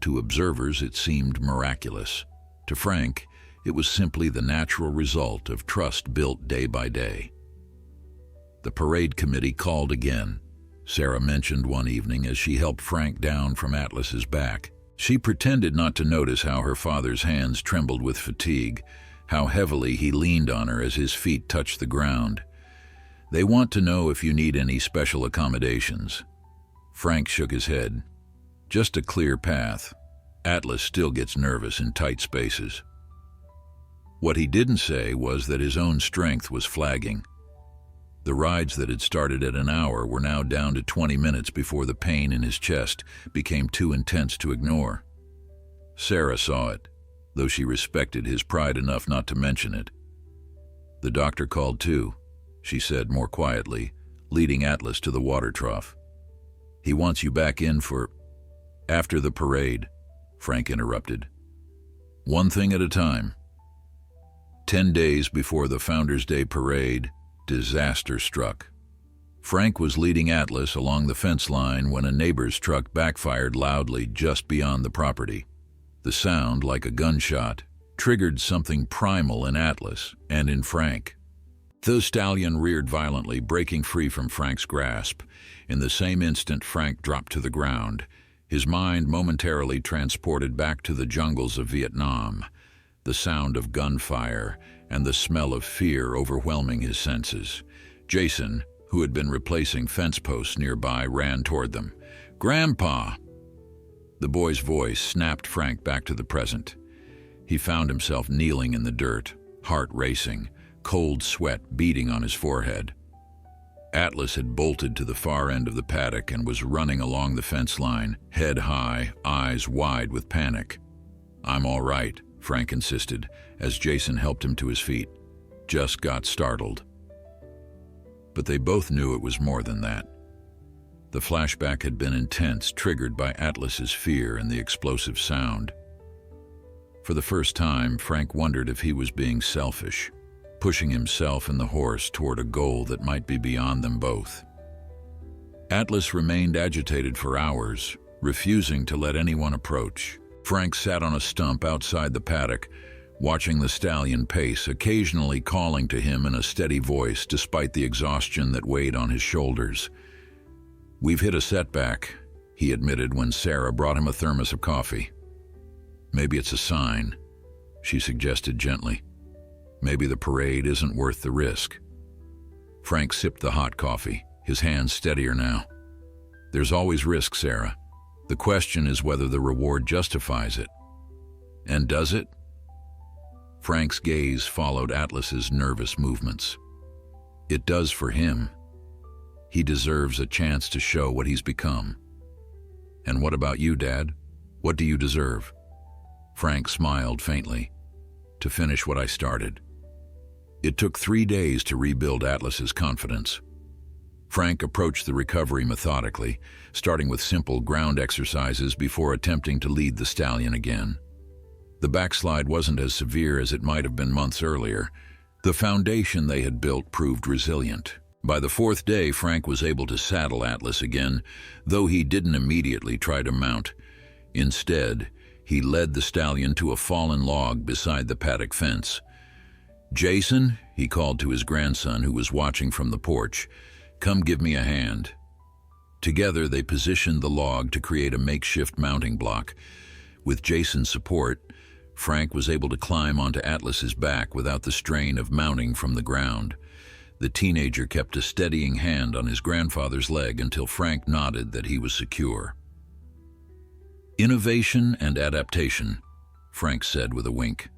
To observers, it seemed miraculous. To Frank, it was simply the natural result of trust built day by day. The parade committee called again, Sarah mentioned one evening as she helped Frank down from Atlas's back. She pretended not to notice how her father's hands trembled with fatigue, how heavily he leaned on her as his feet touched the ground. "They want to know if you need any special accommodations." Frank shook his head. "Just a clear path. Atlas still gets nervous in tight spaces." What he didn't say was that his own strength was flagging. The rides that had started at an hour were now down to 20 minutes before the pain in his chest became too intense to ignore. Sarah saw it, though she respected his pride enough not to mention it. "The doctor called too," she said more quietly, leading Atlas to the water trough. "He wants you back in for—" "After the parade," Frank interrupted. "One thing at a time." 10 days before the Founders' Day parade, disaster struck. Frank was leading Atlas along the fence line when a neighbor's truck backfired loudly just beyond the property. The sound, like a gunshot, triggered something primal in Atlas and in Frank. The stallion reared violently, breaking free from Frank's grasp. In the same instant, Frank dropped to the ground, his mind momentarily transported back to the jungles of Vietnam, the sound of gunfire and the smell of fear overwhelming his senses. Jason, who had been replacing fence posts nearby, ran toward them. "Grandpa!" The boy's voice snapped Frank back to the present. He found himself kneeling in the dirt, heart racing, cold sweat beading on his forehead. Atlas had bolted to the far end of the paddock and was running along the fence line, head high, eyes wide with panic. "I'm all right," Frank insisted, as Jason helped him to his feet. "Just got startled." But they both knew it was more than that. The flashback had been intense, triggered by Atlas's fear and the explosive sound. For the first time, Frank wondered if he was being selfish, pushing himself and the horse toward a goal that might be beyond them both. Atlas remained agitated for hours, refusing to let anyone approach. Frank sat on a stump outside the paddock, watching the stallion pace, occasionally calling to him in a steady voice despite the exhaustion that weighed on his shoulders. "We've hit a setback," he admitted when Sarah brought him a thermos of coffee. "Maybe it's a sign," she suggested gently. "Maybe the parade isn't worth the risk." Frank sipped the hot coffee, his hands steadier now. "There's always risk, Sarah. The question is whether the reward justifies it." "And does it?" Frank's gaze followed Atlas's nervous movements. "It does for him. He deserves a chance to show what he's become." "And what about you, Dad? What do you deserve?" Frank smiled faintly. "To finish what I started." It took 3 days to rebuild Atlas's confidence. Frank approached the recovery methodically, starting with simple ground exercises before attempting to lead the stallion again. The backslide wasn't as severe as it might have been months earlier. The foundation they had built proved resilient. By the 4th day, Frank was able to saddle Atlas again, though he didn't immediately try to mount. Instead, he led the stallion to a fallen log beside the paddock fence. "Jason," he called to his grandson who was watching from the porch, "come give me a hand." Together, they positioned the log to create a makeshift mounting block. With Jason's support, Frank was able to climb onto Atlas's back without the strain of mounting from the ground. The teenager kept a steadying hand on his grandfather's leg until Frank nodded that he was secure. "Innovation and adaptation," Frank said with a wink.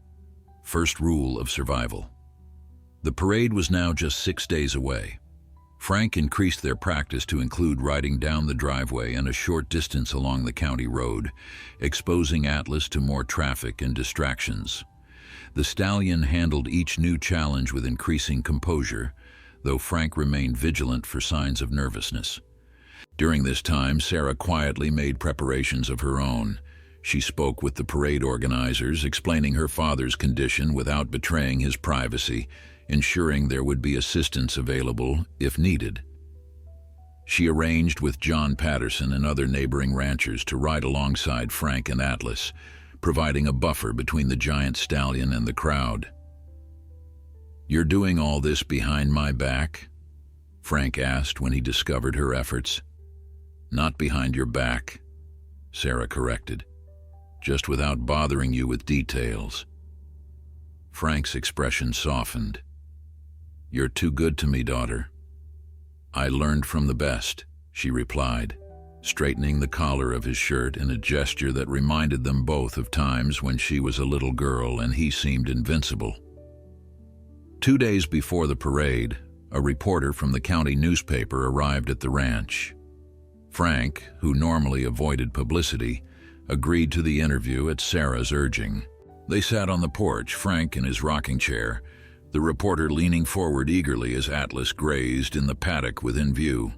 "First rule of survival." The parade was now just 6 days away. Frank increased their practice to include riding down the driveway and a short distance along the county road, exposing Atlas to more traffic and distractions. The stallion handled each new challenge with increasing composure, though Frank remained vigilant for signs of nervousness. During this time, Sarah quietly made preparations of her own. She spoke with the parade organizers, explaining her father's condition without betraying his privacy, ensuring there would be assistance available if needed. She arranged with John Patterson and other neighboring ranchers to ride alongside Frank and Atlas, providing a buffer between the giant stallion and the crowd. "You're doing all this behind my back?" Frank asked when he discovered her efforts. "Not behind your back," Sarah corrected, "just without bothering you with details." Frank's expression softened. "You're too good to me, daughter." "I learned from the best," she replied, straightening the collar of his shirt in a gesture that reminded them both of times when she was a little girl and he seemed invincible. 2 days before the parade, a reporter from the county newspaper arrived at the ranch. Frank, who normally avoided publicity, agreed to the interview at Sarah's urging. They sat on the porch, Frank in his rocking chair, the reporter leaning forward eagerly as Atlas grazed in the paddock within view.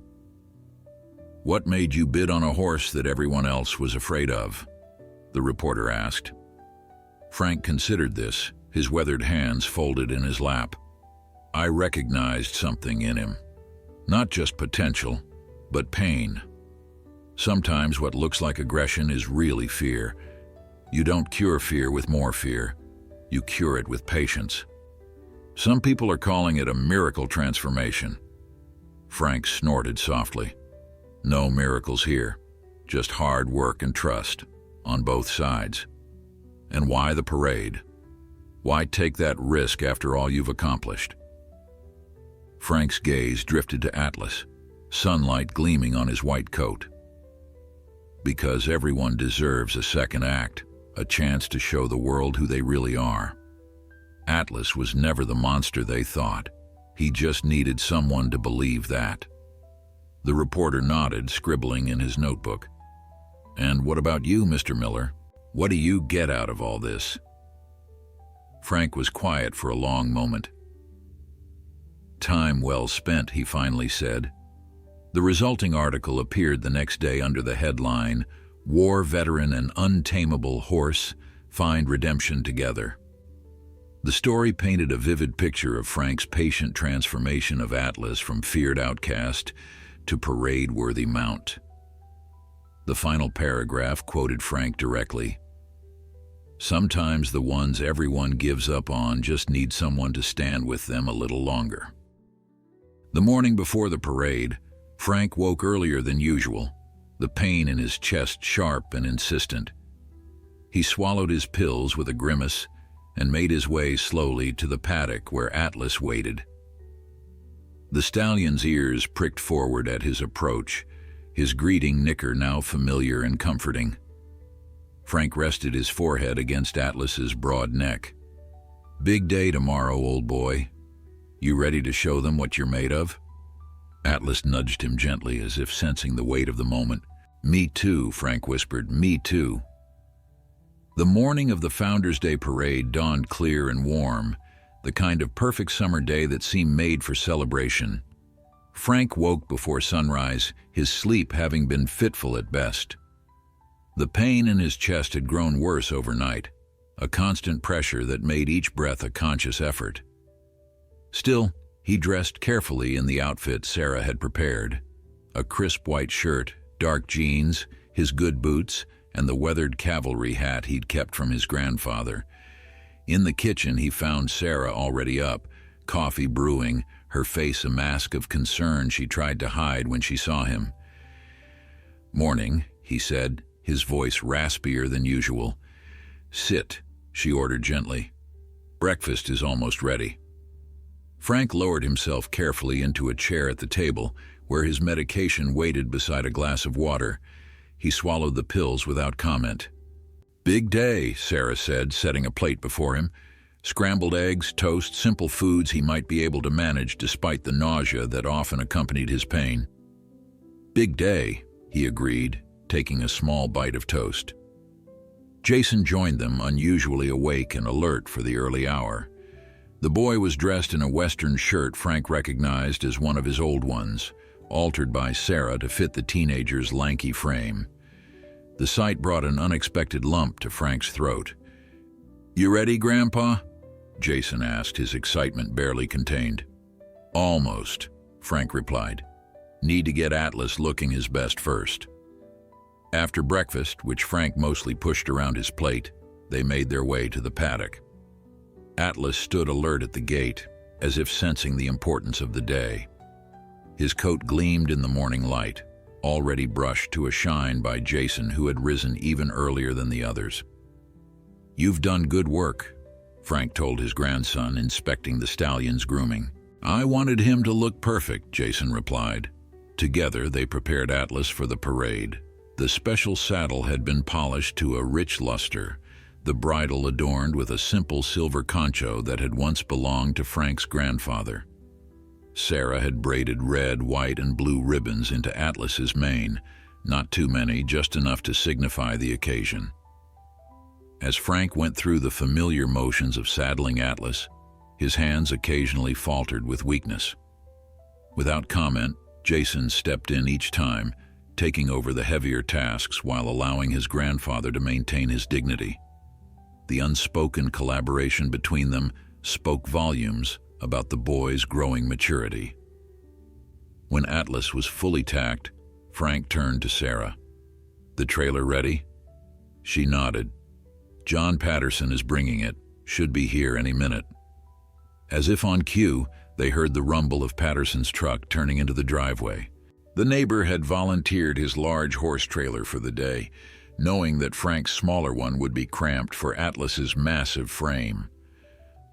"What made you bid on a horse that everyone else was afraid of?" the reporter asked. Frank considered this, his weathered hands folded in his lap. "I recognized something in him. Not just potential, but pain. Sometimes what looks like aggression is really fear. You don't cure fear with more fear. You cure it with patience. Some people are calling it a miracle transformation." Frank snorted softly. "No miracles here, just hard work and trust, on both sides. And why the parade? Why take that risk after all you've accomplished?" Frank's gaze drifted to Atlas, sunlight gleaming on his white coat. "Because everyone deserves a second act, a chance to show the world who they really are. Atlas was never the monster they thought. He just needed someone to believe that." The reporter nodded, scribbling in his notebook. "And what about you, Mr. Miller? What do you get out of all this?" Frank was quiet for a long moment. "Time well spent," he finally said. The resulting article appeared the next day under the headline, "War Veteran and Untamable Horse Find Redemption Together." The story painted a vivid picture of Frank's patient transformation of Atlas from feared outcast to parade-worthy mount. The final paragraph quoted Frank directly. Sometimes the ones everyone gives up on just need someone to stand with them a little longer. The morning before the parade, Frank woke earlier than usual, the pain in his chest sharp and insistent. He swallowed his pills with a grimace and made his way slowly to the paddock where Atlas waited. The stallion's ears pricked forward at his approach, his greeting nicker now familiar and comforting. Frank rested his forehead against Atlas's broad neck. "Big day tomorrow, old boy. You ready to show them what you're made of?" Atlas nudged him gently, as if sensing the weight of the moment. "Me too," Frank whispered. "Me too." The morning of the Founders' Day parade dawned clear and warm, the kind of perfect summer day that seemed made for celebration. Frank woke before sunrise, his sleep having been fitful at best. The pain in his chest had grown worse overnight, a constant pressure that made each breath a conscious effort. Still, he dressed carefully in the outfit Sarah had prepared. A crisp white shirt, dark jeans, his good boots, and the weathered cavalry hat he'd kept from his grandfather. In the kitchen he found Sarah already up, coffee brewing, her face a mask of concern she tried to hide when she saw him. "Morning," he said, his voice raspier than usual. "Sit," she ordered gently. "Breakfast is almost ready." Frank lowered himself carefully into a chair at the table, where his medication waited beside a glass of water. He swallowed the pills without comment. "Big day," Sarah said, setting a plate before him. Scrambled eggs, toast, simple foods he might be able to manage despite the nausea that often accompanied his pain. "Big day," he agreed, taking a small bite of toast. Jason joined them, unusually awake and alert for the early hour. The boy was dressed in a Western shirt Frank recognized as one of his old ones, altered by Sarah to fit the teenager's lanky frame. The sight brought an unexpected lump to Frank's throat. "You ready, Grandpa?" Jason asked, his excitement barely contained. "Almost," Frank replied. "Need to get Atlas looking his best first." After breakfast, which Frank mostly pushed around his plate, they made their way to the paddock. Atlas stood alert at the gate, as if sensing the importance of the day. His coat gleamed in the morning light, already brushed to a shine by Jason, who had risen even earlier than the others. "You've done good work," Frank told his grandson, inspecting the stallion's grooming. "I wanted him to look perfect," Jason replied. Together they prepared Atlas for the parade. The special saddle had been polished to a rich luster, the bridle adorned with a simple silver concho that had once belonged to Frank's grandfather. Sarah had braided red, white, and blue ribbons into Atlas's mane, not too many, just enough to signify the occasion. As Frank went through the familiar motions of saddling Atlas, his hands occasionally faltered with weakness. Without comment, Jason stepped in each time, taking over the heavier tasks while allowing his grandfather to maintain his dignity. The unspoken collaboration between them spoke volumes about the boy's growing maturity. When Atlas was fully tacked, Frank turned to Sarah. "The trailer ready?" She nodded. "John Patterson is bringing it. Should be here any minute." As if on cue, they heard the rumble of Patterson's truck turning into the driveway. The neighbor had volunteered his large horse trailer for the day, knowing that Frank's smaller one would be cramped for Atlas's massive frame.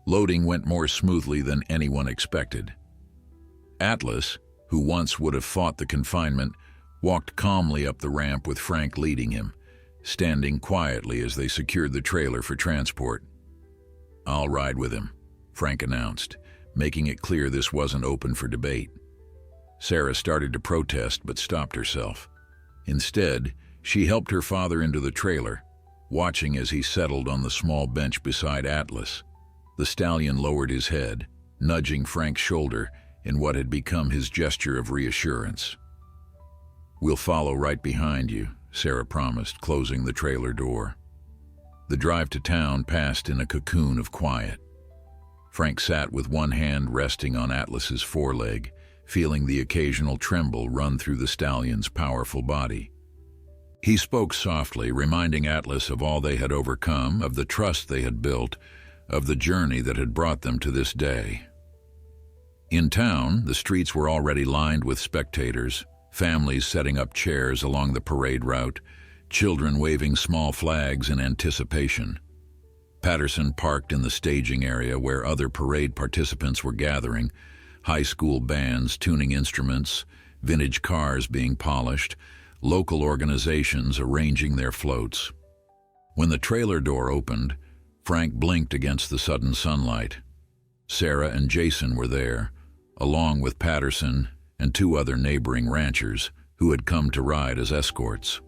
Loading went more smoothly than anyone expected. Atlas, who once would have fought the confinement, walked calmly up the ramp with Frank leading him, standing quietly as they secured the trailer for transport. "I'll ride with him," Frank announced, making it clear this wasn't open for debate. Sarah started to protest but stopped herself. Instead, she helped her father into the trailer, watching as he settled on the small bench beside Atlas. The stallion lowered his head, nudging Frank's shoulder in what had become his gesture of reassurance. "We'll follow right behind you," Sarah promised, closing the trailer door. The drive to town passed in a cocoon of quiet. Frank sat with one hand resting on Atlas's foreleg, feeling the occasional tremble run through the stallion's powerful body. He spoke softly, reminding Atlas of all they had overcome, of the trust they had built, of the journey that had brought them to this day. In town, the streets were already lined with spectators, families setting up chairs along the parade route, children waving small flags in anticipation. Patterson parked in the staging area where other parade participants were gathering, high school bands tuning instruments, vintage cars being polished, local organizations arranging their floats. When the trailer door opened, Frank blinked against the sudden sunlight. Sarah and Jason were there, along with Patterson and two other neighboring ranchers who had come to ride as escorts.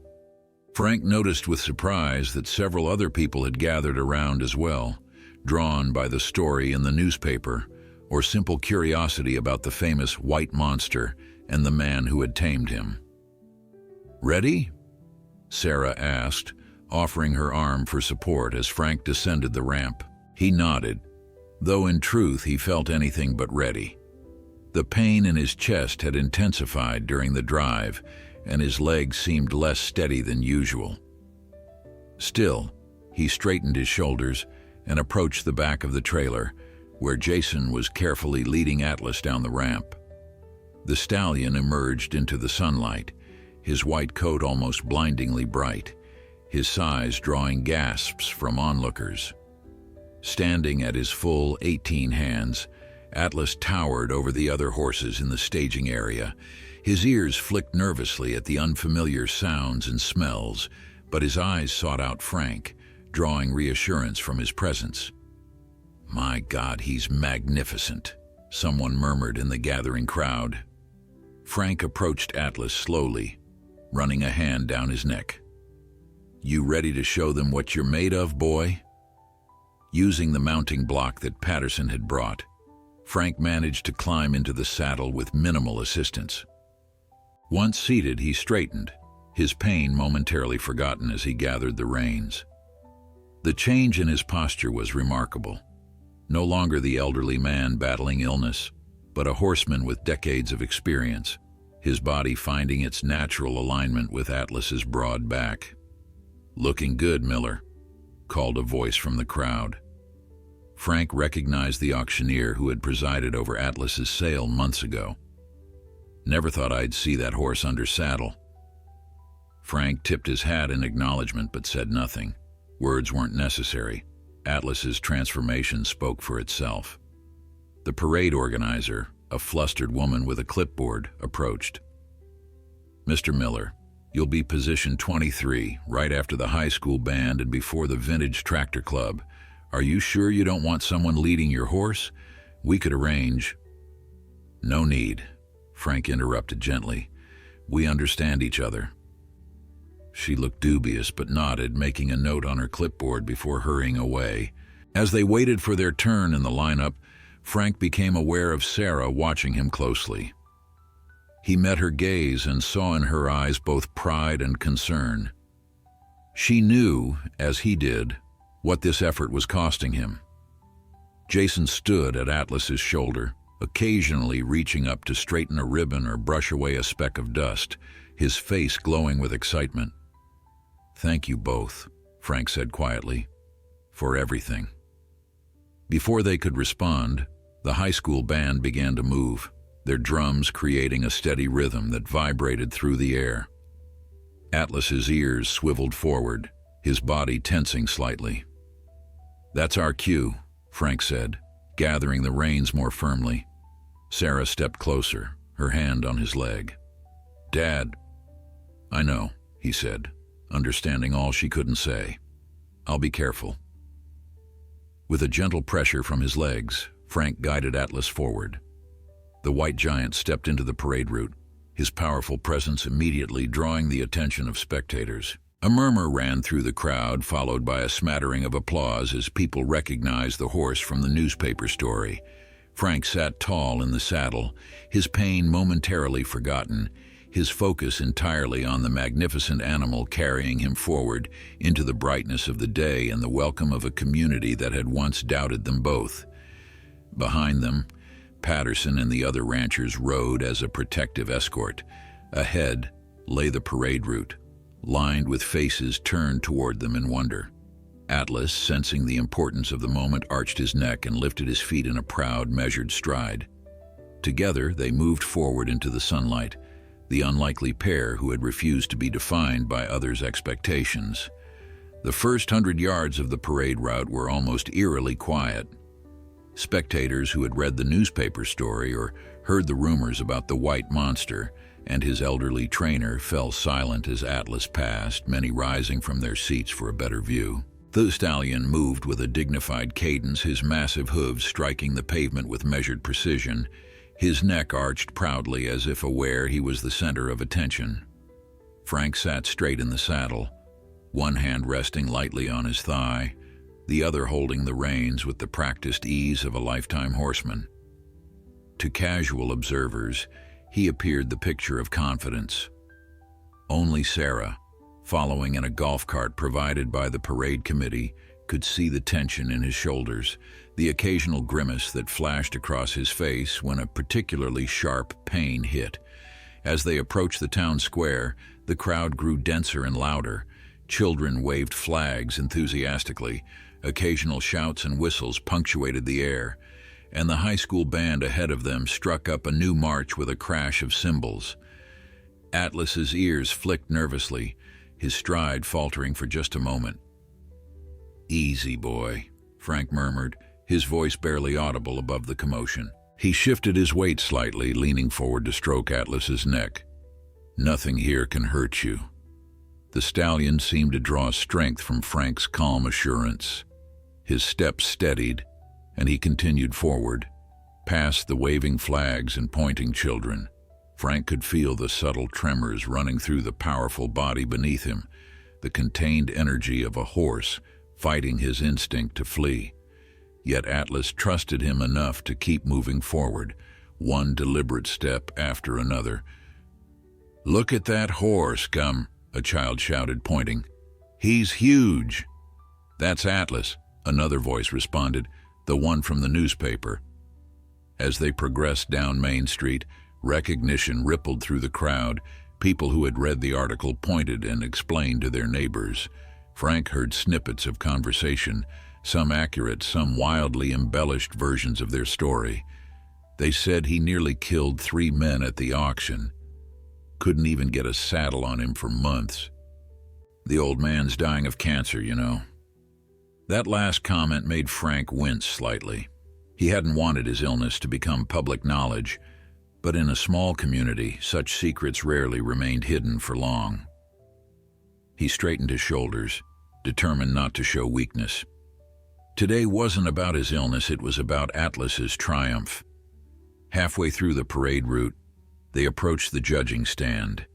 Frank noticed with surprise that several other people had gathered around as well, drawn by the story in the newspaper or simple curiosity about the famous white monster and the man who had tamed him. "Ready?" Sarah asked, offering her arm for support as Frank descended the ramp. He nodded, though in truth he felt anything but ready. The pain in his chest had intensified during the drive, and his legs seemed less steady than usual. Still, he straightened his shoulders and approached the back of the trailer, where Jason was carefully leading Atlas down the ramp. The stallion emerged into the sunlight, his white coat almost blindingly bright, his size drawing gasps from onlookers. Standing at his full 18 hands, Atlas towered over the other horses in the staging area. His ears flicked nervously at the unfamiliar sounds and smells, but his eyes sought out Frank, drawing reassurance from his presence. "My God, he's magnificent," someone murmured in the gathering crowd. Frank approached Atlas slowly, running a hand down his neck. "You ready to show them what you're made of, boy?" Using the mounting block that Patterson had brought, Frank managed to climb into the saddle with minimal assistance. Once seated, he straightened, his pain momentarily forgotten as he gathered the reins. The change in his posture was remarkable. No longer the elderly man battling illness, but a horseman with decades of experience, his body finding its natural alignment with Atlas's broad back. "Looking good, Miller," called a voice from the crowd. Frank recognized the auctioneer who had presided over Atlas's sale months ago. "Never thought I'd see that horse under saddle." Frank tipped his hat in acknowledgement but said nothing. Words weren't necessary. Atlas's transformation spoke for itself. The parade organizer, a flustered woman with a clipboard, approached. "Mr. Miller, you'll be position 23, right after the high school band and before the vintage tractor club. Are you sure you don't want someone leading your horse? We could arrange." "No need," Frank interrupted gently. "We understand each other." She looked dubious but nodded, making a note on her clipboard before hurrying away. As they waited for their turn in the lineup, Frank became aware of Sarah watching him closely. He met her gaze and saw in her eyes both pride and concern. She knew, as he did, what this effort was costing him. Jason stood at Atlas's shoulder, occasionally reaching up to straighten a ribbon or brush away a speck of dust, his face glowing with excitement. "Thank you both," Frank said quietly, "for everything." Before they could respond, the high school band began to move, their drums creating a steady rhythm that vibrated through the air. Atlas's ears swiveled forward, his body tensing slightly. "That's our cue," Frank said, gathering the reins more firmly. Sarah stepped closer, her hand on his leg. "Dad." "I know," he said, understanding all she couldn't say. "I'll be careful." With a gentle pressure from his legs, Frank guided Atlas forward. The white giant stepped into the parade route, his powerful presence immediately drawing the attention of spectators. A murmur ran through the crowd, followed by a smattering of applause as people recognized the horse from the newspaper story. Frank sat tall in the saddle, his pain momentarily forgotten, his focus entirely on the magnificent animal carrying him forward into the brightness of the day and the welcome of a community that had once doubted them both. Behind them, Patterson and the other ranchers rode as a protective escort. Ahead lay the parade route, lined with faces turned toward them in wonder. Atlas, sensing the importance of the moment, arched his neck and lifted his feet in a proud, measured stride. Together, they moved forward into the sunlight, the unlikely pair who had refused to be defined by others' expectations. The first 100 yards of the parade route were almost eerily quiet. Spectators who had read the newspaper story or heard the rumors about the white monster and his elderly trainer fell silent as Atlas passed, many rising from their seats for a better view. The stallion moved with a dignified cadence, his massive hooves striking the pavement with measured precision, his neck arched proudly as if aware he was the center of attention. Frank sat straight in the saddle, one hand resting lightly on his thigh, the other holding the reins with the practiced ease of a lifetime horseman. To casual observers, he appeared the picture of confidence. Only Sarah, following in a golf cart provided by the parade committee, could see the tension in his shoulders, the occasional grimace that flashed across his face when a particularly sharp pain hit. As they approached the town square, the crowd grew denser and louder. Children waved flags enthusiastically. Occasional shouts and whistles punctuated the air, and the high school band ahead of them struck up a new march with a crash of cymbals. Atlas's ears flicked nervously, his stride faltering for just a moment. "Easy, boy," Frank murmured, his voice barely audible above the commotion. He shifted his weight slightly, leaning forward to stroke Atlas's neck. "Nothing here can hurt you." The stallion seemed to draw strength from Frank's calm assurance. His steps steadied, and he continued forward, past the waving flags and pointing children. Frank could feel the subtle tremors running through the powerful body beneath him, the contained energy of a horse fighting his instinct to flee. Yet Atlas trusted him enough to keep moving forward, one deliberate step after another. "Look at that horse, Gum," a child shouted, pointing. "He's huge." "That's Atlas," another voice responded, the one from the newspaper. As they progressed down Main Street, recognition rippled through the crowd. People who had read the article pointed and explained to their neighbors. Frank heard snippets of conversation, some accurate, some wildly embellished versions of their story. They said he nearly killed 3 men at the auction. Couldn't even get a saddle on him for months. "The old man's dying of cancer, you know." That last comment made Frank wince slightly. He hadn't wanted his illness to become public knowledge, but in a small community, such secrets rarely remained hidden for long. He straightened his shoulders, determined not to show weakness. Today wasn't about his illness, it was about Atlas's triumph. Halfway through the parade route, they approached the judging stand,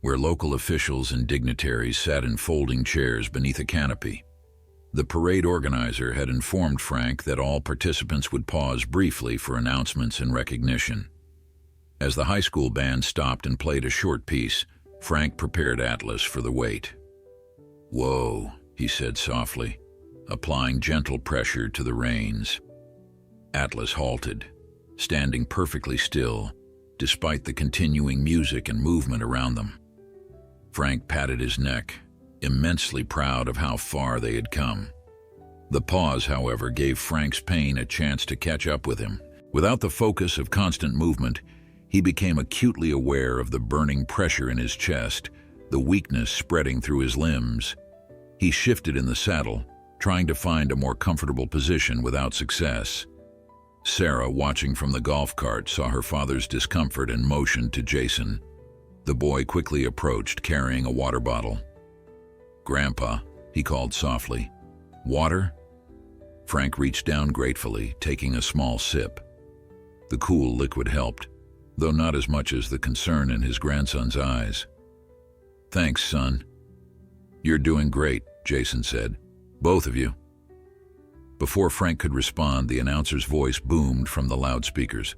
where local officials and dignitaries sat in folding chairs beneath a canopy. The parade organizer had informed Frank that all participants would pause briefly for announcements and recognition. As the high school band stopped and played a short piece, Frank prepared Atlas for the wait. "Whoa," he said softly, applying gentle pressure to the reins. Atlas halted, standing perfectly still, despite the continuing music and movement around them. Frank patted his neck, immensely proud of how far they had come. The pause, however, gave Frank's pain a chance to catch up with him. Without the focus of constant movement, he became acutely aware of the burning pressure in his chest, the weakness spreading through his limbs. He shifted in the saddle, trying to find a more comfortable position without success. Sarah, watching from the golf cart, saw her father's discomfort and motioned to Jason. The boy quickly approached, carrying a water bottle. "Grandpa," he called softly. "Water?" Frank reached down gratefully, taking a small sip. The cool liquid helped, though not as much as the concern in his grandson's eyes. "Thanks, son." "You're doing great," Jason said. "Both of you." Before Frank could respond, the announcer's voice boomed from the loudspeakers.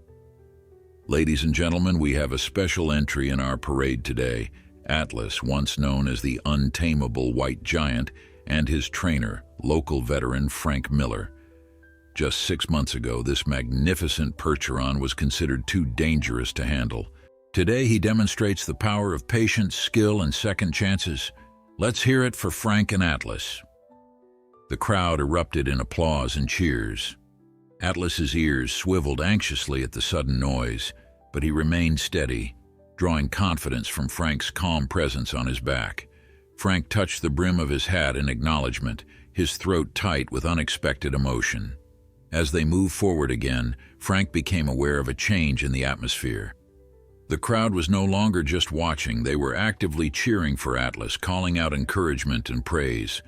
"Ladies and gentlemen, we have a special entry in our parade today. Atlas, once known as the untamable white giant, and his trainer, local veteran Frank Miller. Just 6 months ago, this magnificent Percheron was considered too dangerous to handle. Today, he demonstrates the power of patience, skill, and second chances. Let's hear it for Frank and Atlas." The crowd erupted in applause and cheers. Atlas's ears swiveled anxiously at the sudden noise, but he remained steady, drawing confidence from Frank's calm presence on his back. Frank touched the brim of his hat in acknowledgement, his throat tight with unexpected emotion. As they moved forward again, Frank became aware of a change in the atmosphere. The crowd was no longer just watching, they were actively cheering for Atlas, calling out encouragement and praise.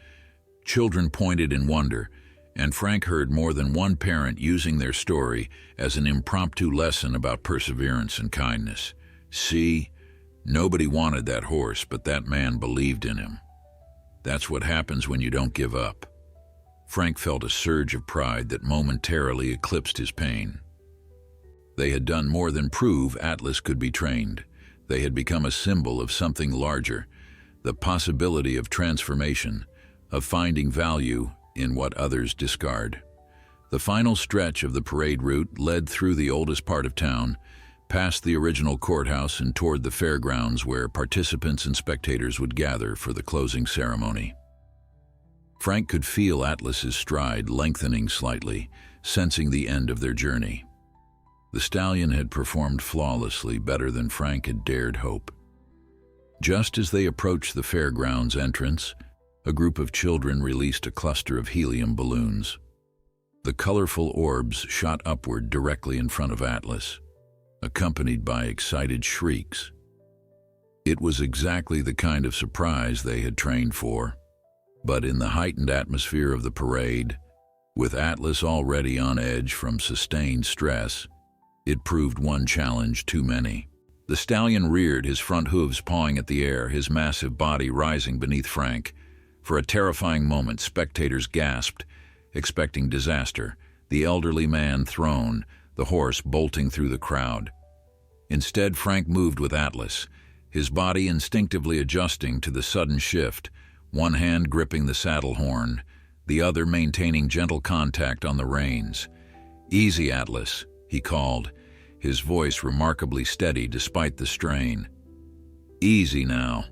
Children pointed in wonder, and Frank heard more than one parent using their story as an impromptu lesson about perseverance and kindness. "See, nobody wanted that horse, but that man believed in him. That's what happens when you don't give up." Frank felt a surge of pride that momentarily eclipsed his pain. They had done more than prove Atlas could be trained. They had become a symbol of something larger, the possibility of transformation, of finding value in what others discard. The final stretch of the parade route led through the oldest part of town, past the original courthouse and toward the fairgrounds where participants and spectators would gather for the closing ceremony. Frank could feel Atlas's stride lengthening slightly, sensing the end of their journey. The stallion had performed flawlessly, better than Frank had dared hope. Just as they approached the fairgrounds entrance, a group of children released a cluster of helium balloons. The colorful orbs shot upward directly in front of Atlas, accompanied by excited shrieks. It was exactly the kind of surprise they had trained for. But in the heightened atmosphere of the parade, with Atlas already on edge from sustained stress, it proved one challenge too many. The stallion reared, his front hooves pawing at the air, his massive body rising beneath Frank. For a terrifying moment, spectators gasped, expecting disaster, the elderly man thrown, the horse bolting through the crowd. Instead, Frank moved with Atlas, his body instinctively adjusting to the sudden shift, one hand gripping the saddle horn, the other maintaining gentle contact on the reins. "Easy, Atlas," he called, his voice remarkably steady despite the strain. "Easy now."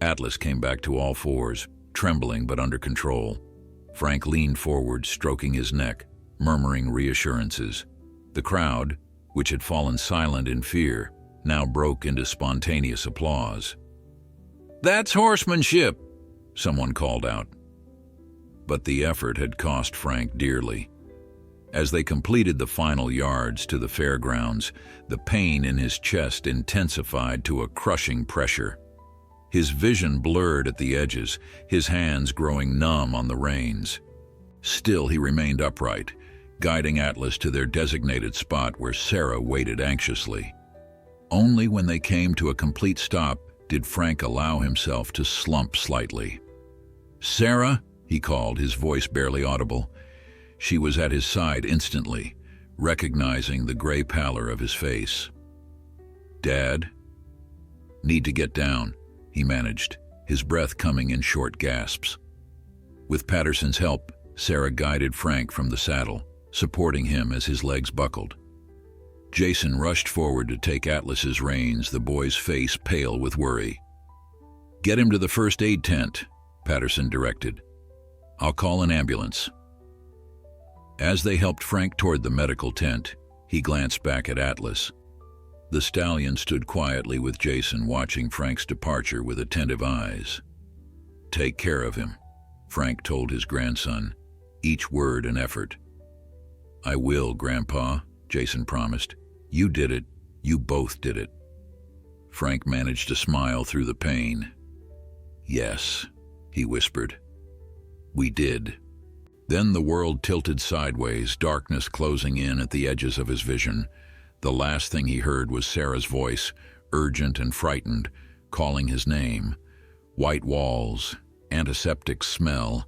Atlas came back to all fours, trembling but under control. Frank leaned forward, stroking his neck, murmuring reassurances. The crowd, which had fallen silent in fear, now broke into spontaneous applause. "That's horsemanship," someone called out. But the effort had cost Frank dearly. As they completed the final yards to the fairgrounds, the pain in his chest intensified to a crushing pressure. His vision blurred at the edges, his hands growing numb on the reins. Still, he remained upright, guiding Atlas to their designated spot where Sarah waited anxiously. Only when they came to a complete stop did Frank allow himself to slump slightly. "Sarah," he called, his voice barely audible. She was at his side instantly, recognizing the gray pallor of his face. "Dad?" "Need to get down," he managed, his breath coming in short gasps. With Patterson's help, Sarah guided Frank from the saddle, supporting him as his legs buckled. Jason rushed forward to take Atlas's reins, the boy's face pale with worry. "Get him to the first aid tent," Patterson directed. "I'll call an ambulance." As they helped Frank toward the medical tent, he glanced back at Atlas. The stallion stood quietly with Jason, watching Frank's departure with attentive eyes. "Take care of him," Frank told his grandson, each word an effort. "I will, Grandpa," Jason promised. "You did it. You both did it." Frank managed to smile through the pain. "Yes," he whispered. "We did." Then the world tilted sideways, darkness closing in at the edges of his vision. The last thing he heard was Sarah's voice, urgent and frightened, calling his name. White walls, antiseptic smell,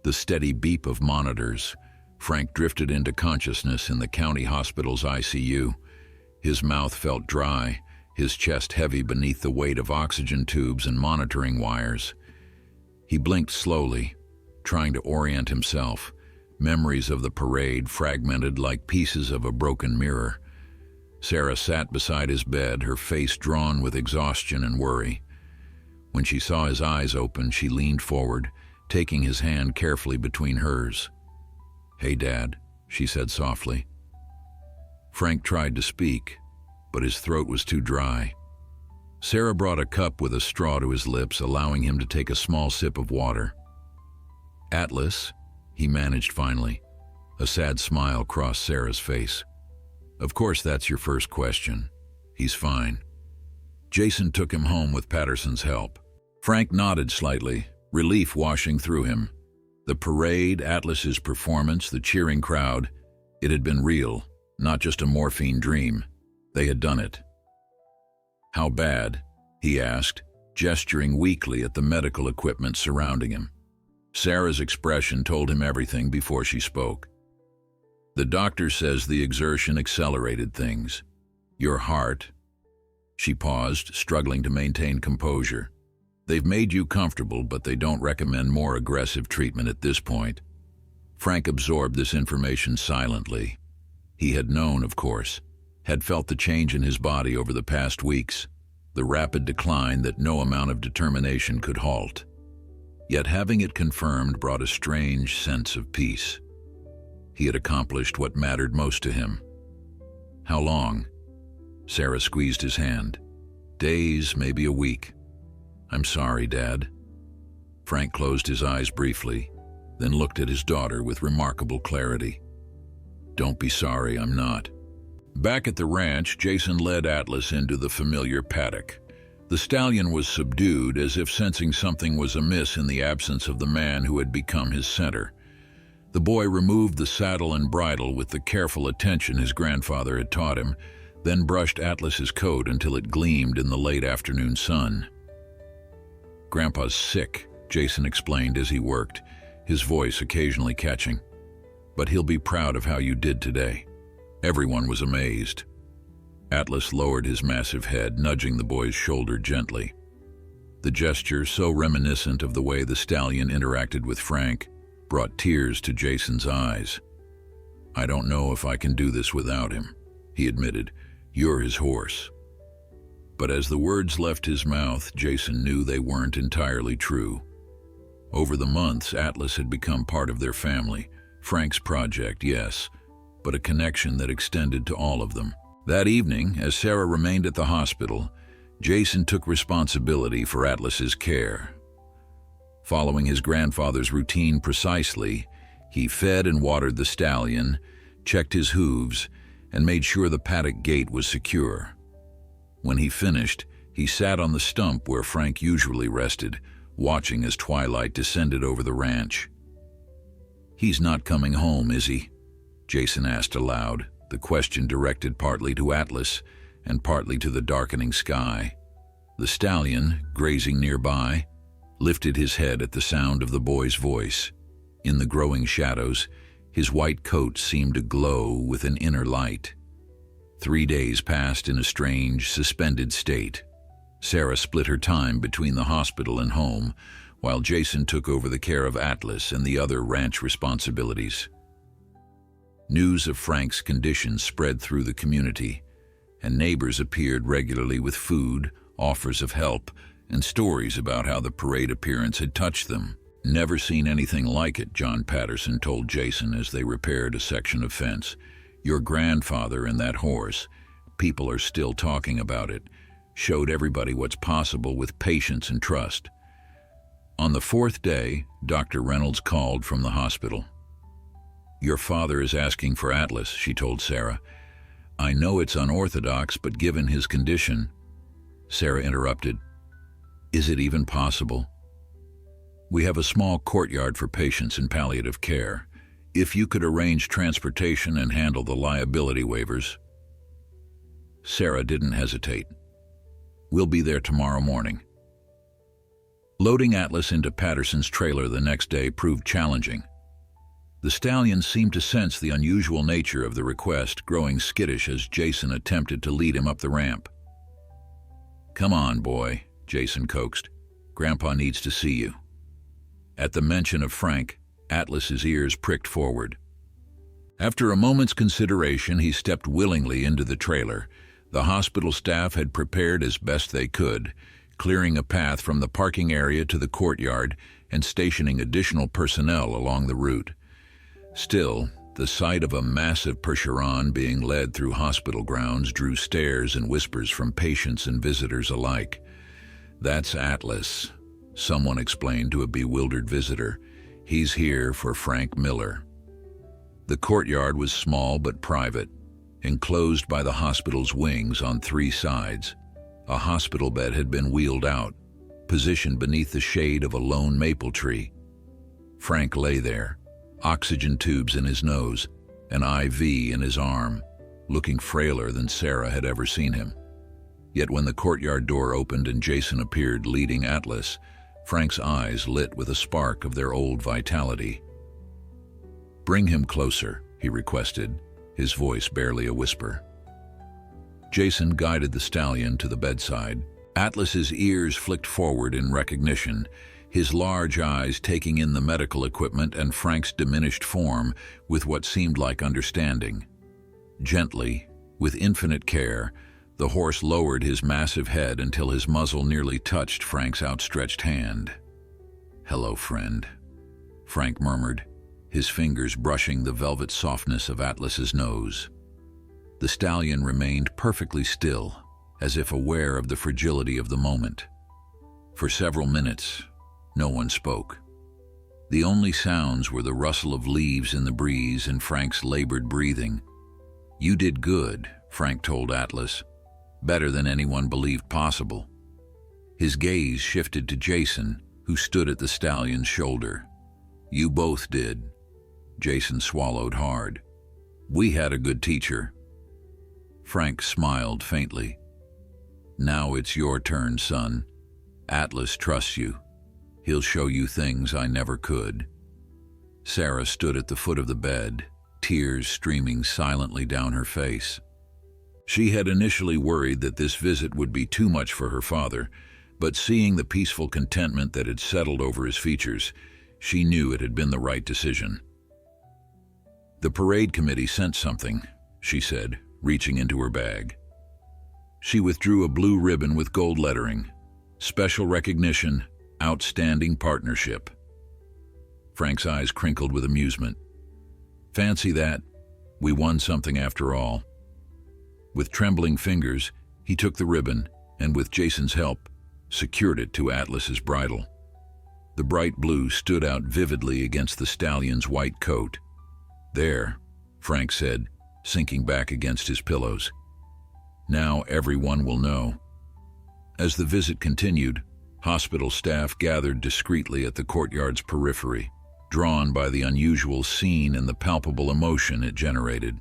the steady beep of monitors. Frank drifted into consciousness in the county hospital's ICU. His mouth felt dry, his chest heavy beneath the weight of oxygen tubes and monitoring wires. He blinked slowly, trying to orient himself, memories of the parade fragmented like pieces of a broken mirror. Sarah sat beside his bed, her face drawn with exhaustion and worry. When she saw his eyes open, she leaned forward, taking his hand carefully between hers. "Hey, Dad," she said softly. Frank tried to speak, but his throat was too dry. Sarah brought a cup with a straw to his lips, allowing him to take a small sip of water. "Atlas," he managed finally. A sad smile crossed Sarah's face. "Of course that's your first question. He's fine." Jason took him home with Patterson's help. Frank nodded slightly, relief washing through him. The parade, Atlas's performance, the cheering crowd, it had been real, not just a morphine dream. They had done it. "How bad?" he asked, gesturing weakly at the medical equipment surrounding him. Sarah's expression told him everything before she spoke. "The doctor says the exertion accelerated things. Your heart—" She paused, struggling to maintain composure. "They've made you comfortable, but they don't recommend more aggressive treatment at this point." Frank absorbed this information silently. He had known, of course, had felt the change in his body over the past weeks, the rapid decline that no amount of determination could halt. Yet having it confirmed brought a strange sense of peace. He had accomplished what mattered most to him. "How long?" Sarah squeezed his hand. "Days, maybe a week." "I'm sorry, Dad." Frank closed his eyes briefly, then looked at his daughter with remarkable clarity. "Don't be sorry, I'm not." Back at the ranch, Jason led Atlas into the familiar paddock. The stallion was subdued, as if sensing something was amiss in the absence of the man who had become his center. The boy removed the saddle and bridle with the careful attention his grandfather had taught him, then brushed Atlas's coat until it gleamed in the late afternoon sun. "Grandpa's sick," Jason explained as he worked, his voice occasionally catching. "But he'll be proud of how you did today." Everyone was amazed. Atlas lowered his massive head, nudging the boy's shoulder gently. The gesture, so reminiscent of the way the stallion interacted with Frank, brought tears to Jason's eyes. "I don't know if I can do this without him," he admitted. "You're his horse." But as the words left his mouth, Jason knew they weren't entirely true. Over the months, Atlas had become part of their family. Frank's project, yes, but a connection that extended to all of them. That evening, as Sarah remained at the hospital, Jason took responsibility for Atlas's care. Following his grandfather's routine precisely, he fed and watered the stallion, checked his hooves, and made sure the paddock gate was secure. When he finished, he sat on the stump where Frank usually rested, watching as twilight descended over the ranch. "He's not coming home, is he?" Jason asked aloud, the question directed partly to Atlas and partly to the darkening sky. The stallion, grazing nearby, lifted his head at the sound of the boy's voice. In the growing shadows, his white coat seemed to glow with an inner light. 3 days passed in a strange, suspended state. Sarah split her time between the hospital and home, while Jason took over the care of Atlas and the other ranch responsibilities. News of Frank's condition spread through the community, and neighbors appeared regularly with food, offers of help, and stories about how the parade appearance had touched them. "Never seen anything like it," John Patterson told Jason as they repaired a section of fence. "Your grandfather and that horse, people are still talking about it, showed everybody what's possible with patience and trust." On the 4th day, Dr. Reynolds called from the hospital. "Your father is asking for Atlas," she told Sarah. "I know it's unorthodox, but given his condition—" Sarah interrupted. "Is it even possible? We have a small courtyard for patients in palliative care. If you could arrange transportation and handle the liability waivers—" Sarah didn't hesitate. "We'll be there tomorrow morning." Loading Atlas into Patterson's trailer the next day proved challenging. The stallion seemed to sense the unusual nature of the request, growing skittish as Jason attempted to lead him up the ramp. "Come on, boy," Jason coaxed. "Grandpa needs to see you." At the mention of Frank, Atlas's ears pricked forward. After a moment's consideration, he stepped willingly into the trailer. The hospital staff had prepared as best they could, clearing a path from the parking area to the courtyard and stationing additional personnel along the route. Still, the sight of a massive Percheron being led through hospital grounds drew stares and whispers from patients and visitors alike. "That's Atlas," someone explained to a bewildered visitor. "He's here for Frank Miller." The courtyard was small but private, enclosed by the hospital's wings on 3 sides. A hospital bed had been wheeled out, positioned beneath the shade of a lone maple tree. Frank lay there, oxygen tubes in his nose, an IV in his arm, looking frailer than Sarah had ever seen him. Yet when the courtyard door opened and Jason appeared leading Atlas, Frank's eyes lit with a spark of their old vitality. "Bring him closer," he requested, his voice barely a whisper. Jason guided the stallion to the bedside. Atlas's ears flicked forward in recognition, his large eyes taking in the medical equipment and Frank's diminished form with what seemed like understanding. Gently, with infinite care, the horse lowered his massive head until his muzzle nearly touched Frank's outstretched hand. "Hello, friend," Frank murmured, his fingers brushing the velvet softness of Atlas's nose. The stallion remained perfectly still, as if aware of the fragility of the moment. For several minutes, no one spoke. The only sounds were the rustle of leaves in the breeze and Frank's labored breathing. "You did good," Frank told Atlas. "Better than anyone believed possible." His gaze shifted to Jason, who stood at the stallion's shoulder. "You both did." Jason swallowed hard. "We had a good teacher." Frank smiled faintly. "Now it's your turn, son. Atlas trusts you. He'll show you things I never could." Sarah stood at the foot of the bed, tears streaming silently down her face. She had initially worried that this visit would be too much for her father, but seeing the peaceful contentment that had settled over his features, she knew it had been the right decision. "The parade committee sent something," she said, reaching into her bag. She withdrew a blue ribbon with gold lettering. "Special recognition, outstanding partnership." Frank's eyes crinkled with amusement. "Fancy that. We won something after all." With trembling fingers, he took the ribbon and, with Jason's help, secured it to Atlas's bridle. The bright blue stood out vividly against the stallion's white coat. "There," Frank said, sinking back against his pillows. "Now everyone will know." As the visit continued, hospital staff gathered discreetly at the courtyard's periphery, drawn by the unusual scene and the palpable emotion it generated.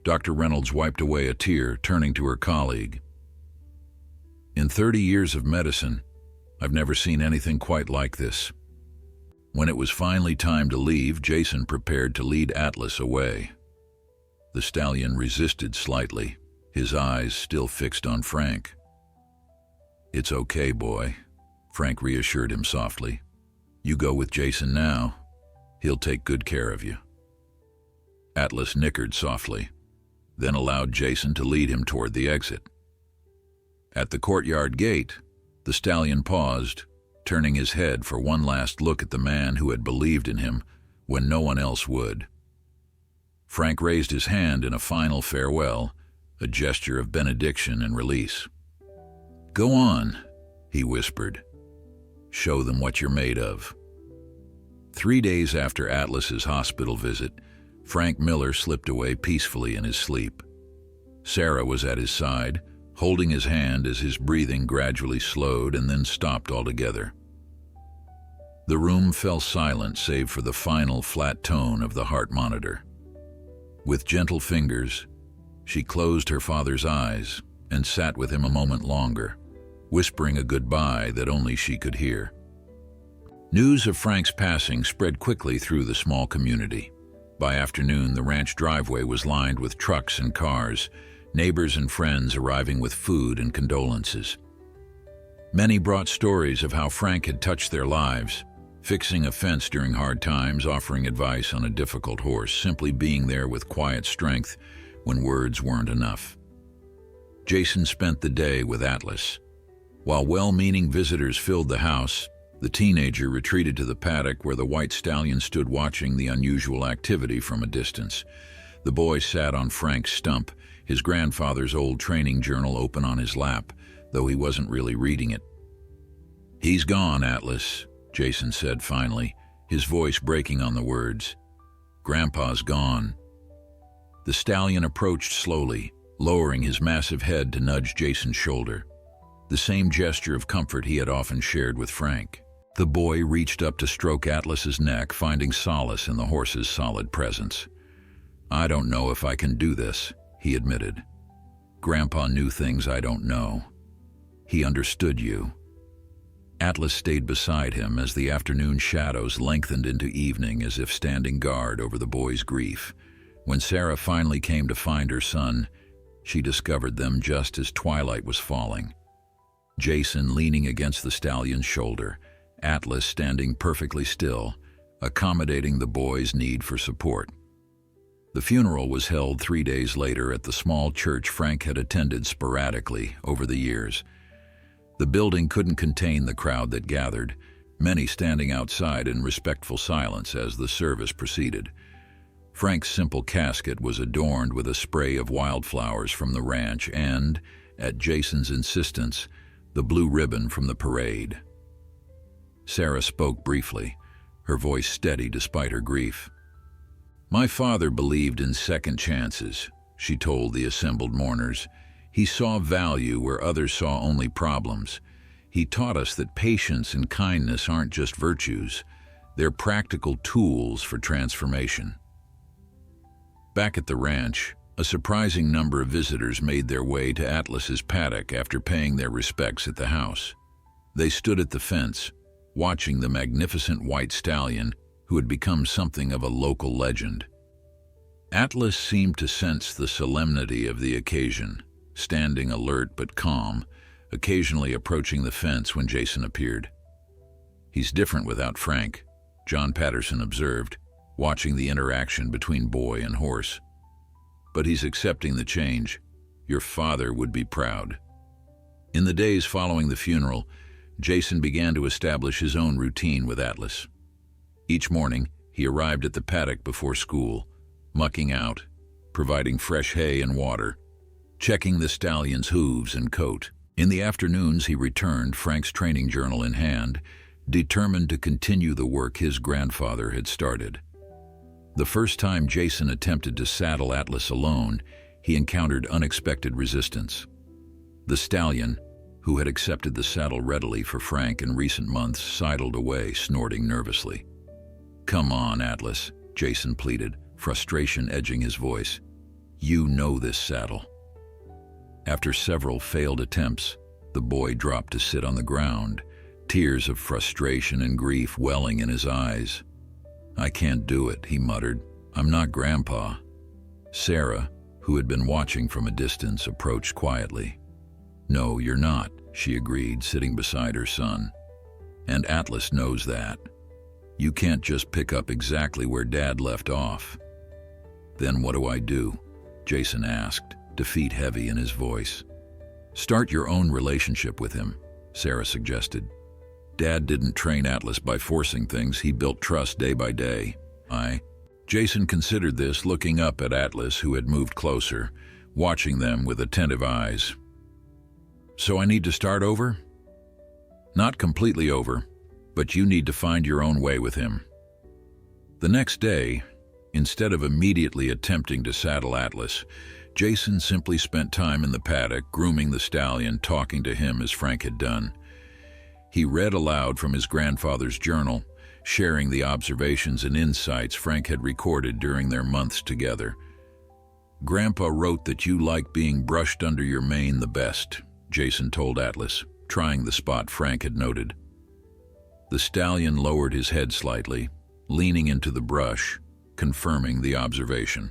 Dr. Reynolds wiped away a tear, turning to her colleague. "In 30 years of medicine, I've never seen anything quite like this." When it was finally time to leave, Jason prepared to lead Atlas away. The stallion resisted slightly, his eyes still fixed on Frank. "It's okay, boy," Frank reassured him softly. "You go with Jason now. He'll take good care of you." Atlas nickered softly, then allowed Jason to lead him toward the exit. At the courtyard gate, the stallion paused, turning his head for one last look at the man who had believed in him when no one else would. Frank raised his hand in a final farewell, a gesture of benediction and release. "Go on," he whispered. "Show them what you're made of." 3 days after Atlas's hospital visit, Frank Miller slipped away peacefully in his sleep. Sarah was at his side, holding his hand as his breathing gradually slowed and then stopped altogether. The room fell silent save for the final flat tone of the heart monitor. With gentle fingers, she closed her father's eyes and sat with him a moment longer, whispering a goodbye that only she could hear. News of Frank's passing spread quickly through the small community. By afternoon, the ranch driveway was lined with trucks and cars, neighbors and friends arriving with food and condolences. Many brought stories of how Frank had touched their lives, fixing a fence during hard times, offering advice on a difficult horse, simply being there with quiet strength when words weren't enough. Jason spent the day with Atlas. While well-meaning visitors filled the house, the teenager retreated to the paddock where the white stallion stood watching the unusual activity from a distance. The boy sat on Frank's stump, his grandfather's old training journal open on his lap, though he wasn't really reading it. "He's gone, Atlas," Jason said finally, his voice breaking on the words. "Grandpa's gone." The stallion approached slowly, lowering his massive head to nudge Jason's shoulder, the same gesture of comfort he had often shared with Frank. The boy reached up to stroke Atlas's neck, finding solace in the horse's solid presence. "I don't know if I can do this," he admitted. "Grandpa knew things I don't know. He understood you." Atlas stayed beside him as the afternoon shadows lengthened into evening, as if standing guard over the boy's grief. When Sarah finally came to find her son, she discovered them just as twilight was falling. Jason leaning against the stallion's shoulder, Atlas standing perfectly still, accommodating the boy's need for support. The funeral was held 3 days later at the small church Frank had attended sporadically over the years. The building couldn't contain the crowd that gathered, many standing outside in respectful silence as the service proceeded. Frank's simple casket was adorned with a spray of wildflowers from the ranch and, at Jason's insistence, the blue ribbon from the parade. Sarah spoke briefly, her voice steady despite her grief. "My father believed in second chances," she told the assembled mourners. "He saw value where others saw only problems. He taught us that patience and kindness aren't just virtues, they're practical tools for transformation." Back at the ranch, a surprising number of visitors made their way to Atlas's paddock after paying their respects at the house. They stood at the fence, watching the magnificent white stallion who had become something of a local legend. Atlas seemed to sense the solemnity of the occasion, standing alert but calm, occasionally approaching the fence when Jason appeared. "He's different without Frank," John Patterson observed, watching the interaction between boy and horse. "But he's accepting the change. Your father would be proud." In the days following the funeral, Jason began to establish his own routine with Atlas. Each morning, he arrived at the paddock before school, mucking out, providing fresh hay and water, checking the stallion's hooves and coat. In the afternoons, he returned, Frank's training journal in hand, determined to continue the work his grandfather had started. The first time Jason attempted to saddle Atlas alone, he encountered unexpected resistance. The stallion, who had accepted the saddle readily for Frank in recent months, sidled away, snorting nervously. "Come on, Atlas," Jason pleaded, frustration edging his voice. "You know this saddle." After several failed attempts, the boy dropped to sit on the ground, tears of frustration and grief welling in his eyes. "I can't do it," he muttered. "I'm not Grandpa." Sarah, who had been watching from a distance, approached quietly. "No, you're not," she agreed, sitting beside her son. "And Atlas knows that. You can't just pick up exactly where Dad left off." "Then what do I do?" Jason asked, defeat heavy in his voice. "Start your own relationship with him," Sarah suggested. "Dad didn't train Atlas by forcing things, he built trust day by day." Jason considered this, looking up at Atlas, who had moved closer, watching them with attentive eyes. "So I need to start over?" "Not completely over, but you need to find your own way with him." The next day, instead of immediately attempting to saddle Atlas, Jason simply spent time in the paddock, grooming the stallion, talking to him as Frank had done. He read aloud from his grandfather's journal, sharing the observations and insights Frank had recorded during their months together. "Grandpa wrote that you like being brushed under your mane the best," Jason told Atlas, trying the spot Frank had noted. The stallion lowered his head slightly, leaning into the brush, confirming the observation.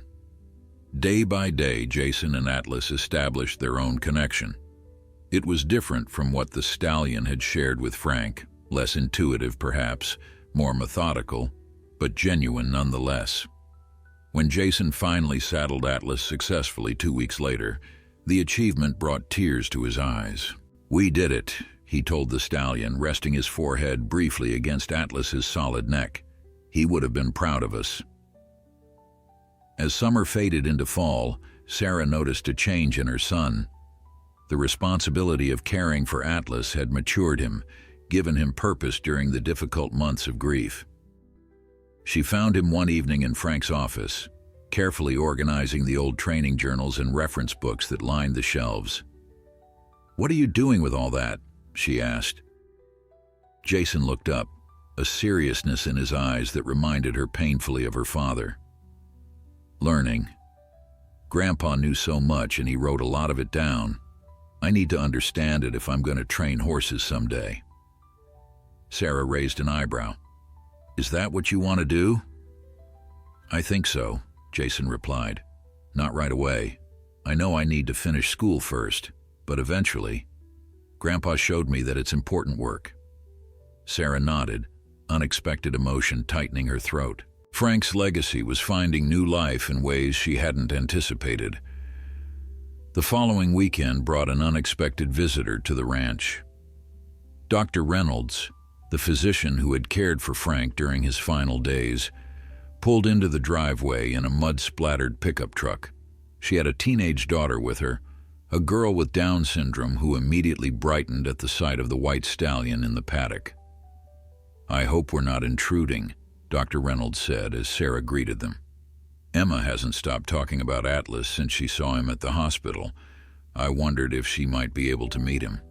Day by day, Jason and Atlas established their own connection. It was different from what the stallion had shared with Frank, less intuitive perhaps, more methodical, but genuine nonetheless. When Jason finally saddled Atlas successfully 2 weeks later, the achievement brought tears to his eyes. "We did it," he told the stallion, resting his forehead briefly against Atlas's solid neck. "He would have been proud of us." As summer faded into fall, Sarah noticed a change in her son. The responsibility of caring for Atlas had matured him, given him purpose during the difficult months of grief. She found him one evening in Frank's office, carefully organizing the old training journals and reference books that lined the shelves. "What are you doing with all that?" she asked. Jason looked up, a seriousness in his eyes that reminded her painfully of her father. "Learning. Grandpa knew so much and he wrote a lot of it down. I need to understand it if I'm going to train horses someday." Sarah raised an eyebrow. "Is that what you want to do?" "I think so," Jason replied. "Not right away. I know I need to finish school first, but eventually. Grandpa showed me that it's important work." Sarah nodded, unexpected emotion tightening her throat. Frank's legacy was finding new life in ways she hadn't anticipated. The following weekend brought an unexpected visitor to the ranch. Dr. Reynolds, the physician who had cared for Frank during his final days, pulled into the driveway in a mud-splattered pickup truck. She had a teenage daughter with her, a girl with Down syndrome who immediately brightened at the sight of the white stallion in the paddock. "I hope we're not intruding," Dr. Reynolds said as Sarah greeted them. "Emma hasn't stopped talking about Atlas since she saw him at the hospital. I wondered if she might be able to meet him."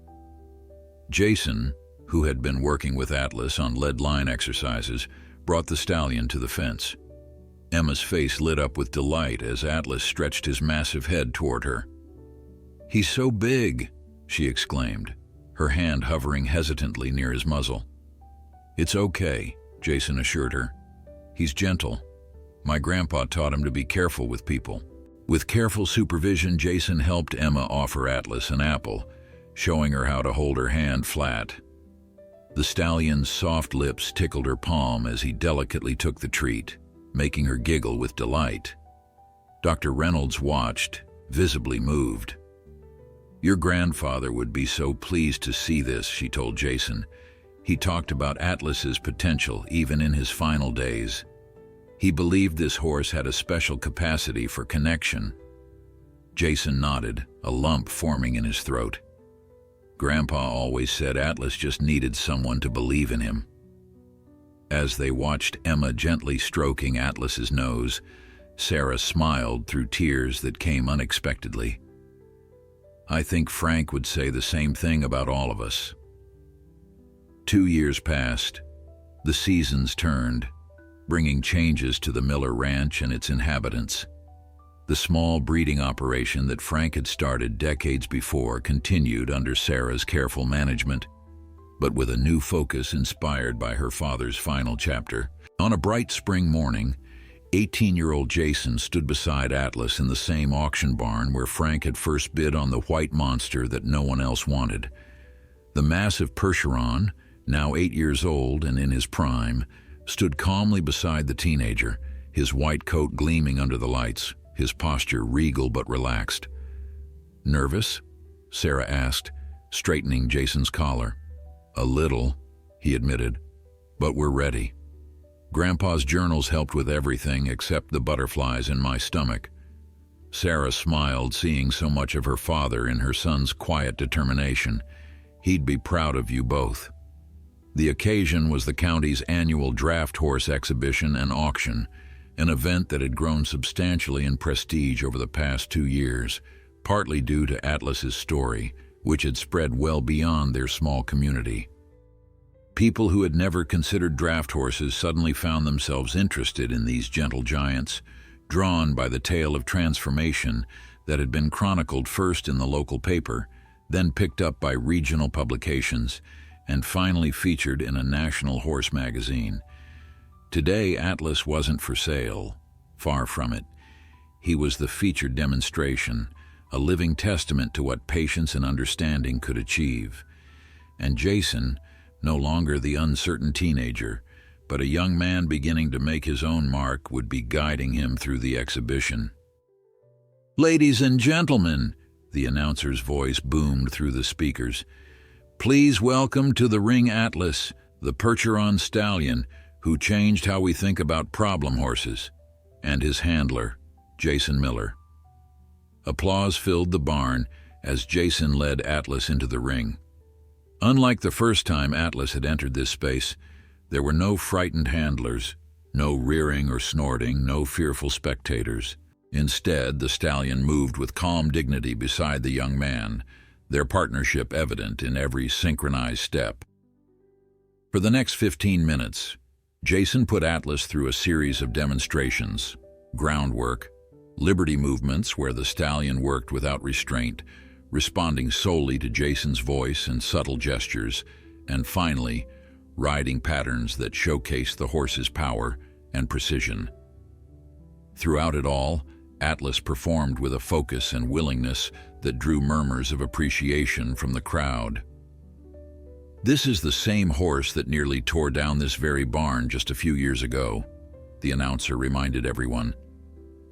Jason, who had been working with Atlas on lead line exercises, brought the stallion to the fence. Emma's face lit up with delight as Atlas stretched his massive head toward her. "He's so big," she exclaimed, her hand hovering hesitantly near his muzzle. "It's okay," Jason assured her. "He's gentle. My grandpa taught him to be careful with people." With careful supervision, Jason helped Emma offer Atlas an apple, showing her how to hold her hand flat. The stallion's soft lips tickled her palm as he delicately took the treat, making her giggle with delight. Dr. Reynolds watched, visibly moved. "Your grandfather would be so pleased to see this," she told Jason. "He talked about Atlas's potential even in his final days. He believed this horse had a special capacity for connection." Jason nodded, a lump forming in his throat. Grandpa always said Atlas just needed someone to believe in him. As they watched Emma gently stroking Atlas's nose, Sarah smiled through tears that came unexpectedly. "I think Frank would say the same thing about all of us." 2 years passed. The seasons turned, bringing changes to the Miller Ranch and its inhabitants. The small breeding operation that Frank had started decades before continued under Sarah's careful management, but with a new focus inspired by her father's final chapter. On a bright spring morning, 18-year-old Jason stood beside Atlas in the same auction barn where Frank had first bid on the white monster that no one else wanted. The massive Percheron, now 8 years old and in his prime, stood calmly beside the teenager, his white coat gleaming under the lights, his posture regal but relaxed. "Nervous?" Sarah asked, straightening Jason's collar. "A little," he admitted, "but we're ready. Grandpa's journals helped with everything except the butterflies in my stomach." Sarah smiled, seeing so much of her father in her son's quiet determination. "He'd be proud of you both." The occasion was the county's annual draft horse exhibition and auction, an event that had grown substantially in prestige over the past 2 years, partly due to Atlas's story, which had spread well beyond their small community. People who had never considered draft horses suddenly found themselves interested in these gentle giants, drawn by the tale of transformation that had been chronicled first in the local paper, then picked up by regional publications, and finally featured in a national horse magazine. Today, Atlas wasn't for sale. Far from it. He was the featured demonstration, a living testament to what patience and understanding could achieve. And Jason, no longer the uncertain teenager, but a young man beginning to make his own mark, would be guiding him through the exhibition. "Ladies and gentlemen," the announcer's voice boomed through the speakers, Please welcome to the ring Atlas, the Percheron stallion, who changed how we think about problem horses, and his handler, Jason Miller. Applause filled the barn as Jason led Atlas into the ring. Unlike the first time Atlas had entered this space, there were no frightened handlers, no rearing or snorting, no fearful spectators. Instead, the stallion moved with calm dignity beside the young man, their partnership evident in every synchronized step. For the next 15 minutes, Jason put Atlas through a series of demonstrations, groundwork, liberty movements where the stallion worked without restraint, responding solely to Jason's voice and subtle gestures, and finally, riding patterns that showcased the horse's power and precision. Throughout it all, Atlas performed with a focus and willingness that drew murmurs of appreciation from the crowd. "This is the same horse that nearly tore down this very barn just a few years ago," the announcer reminded everyone.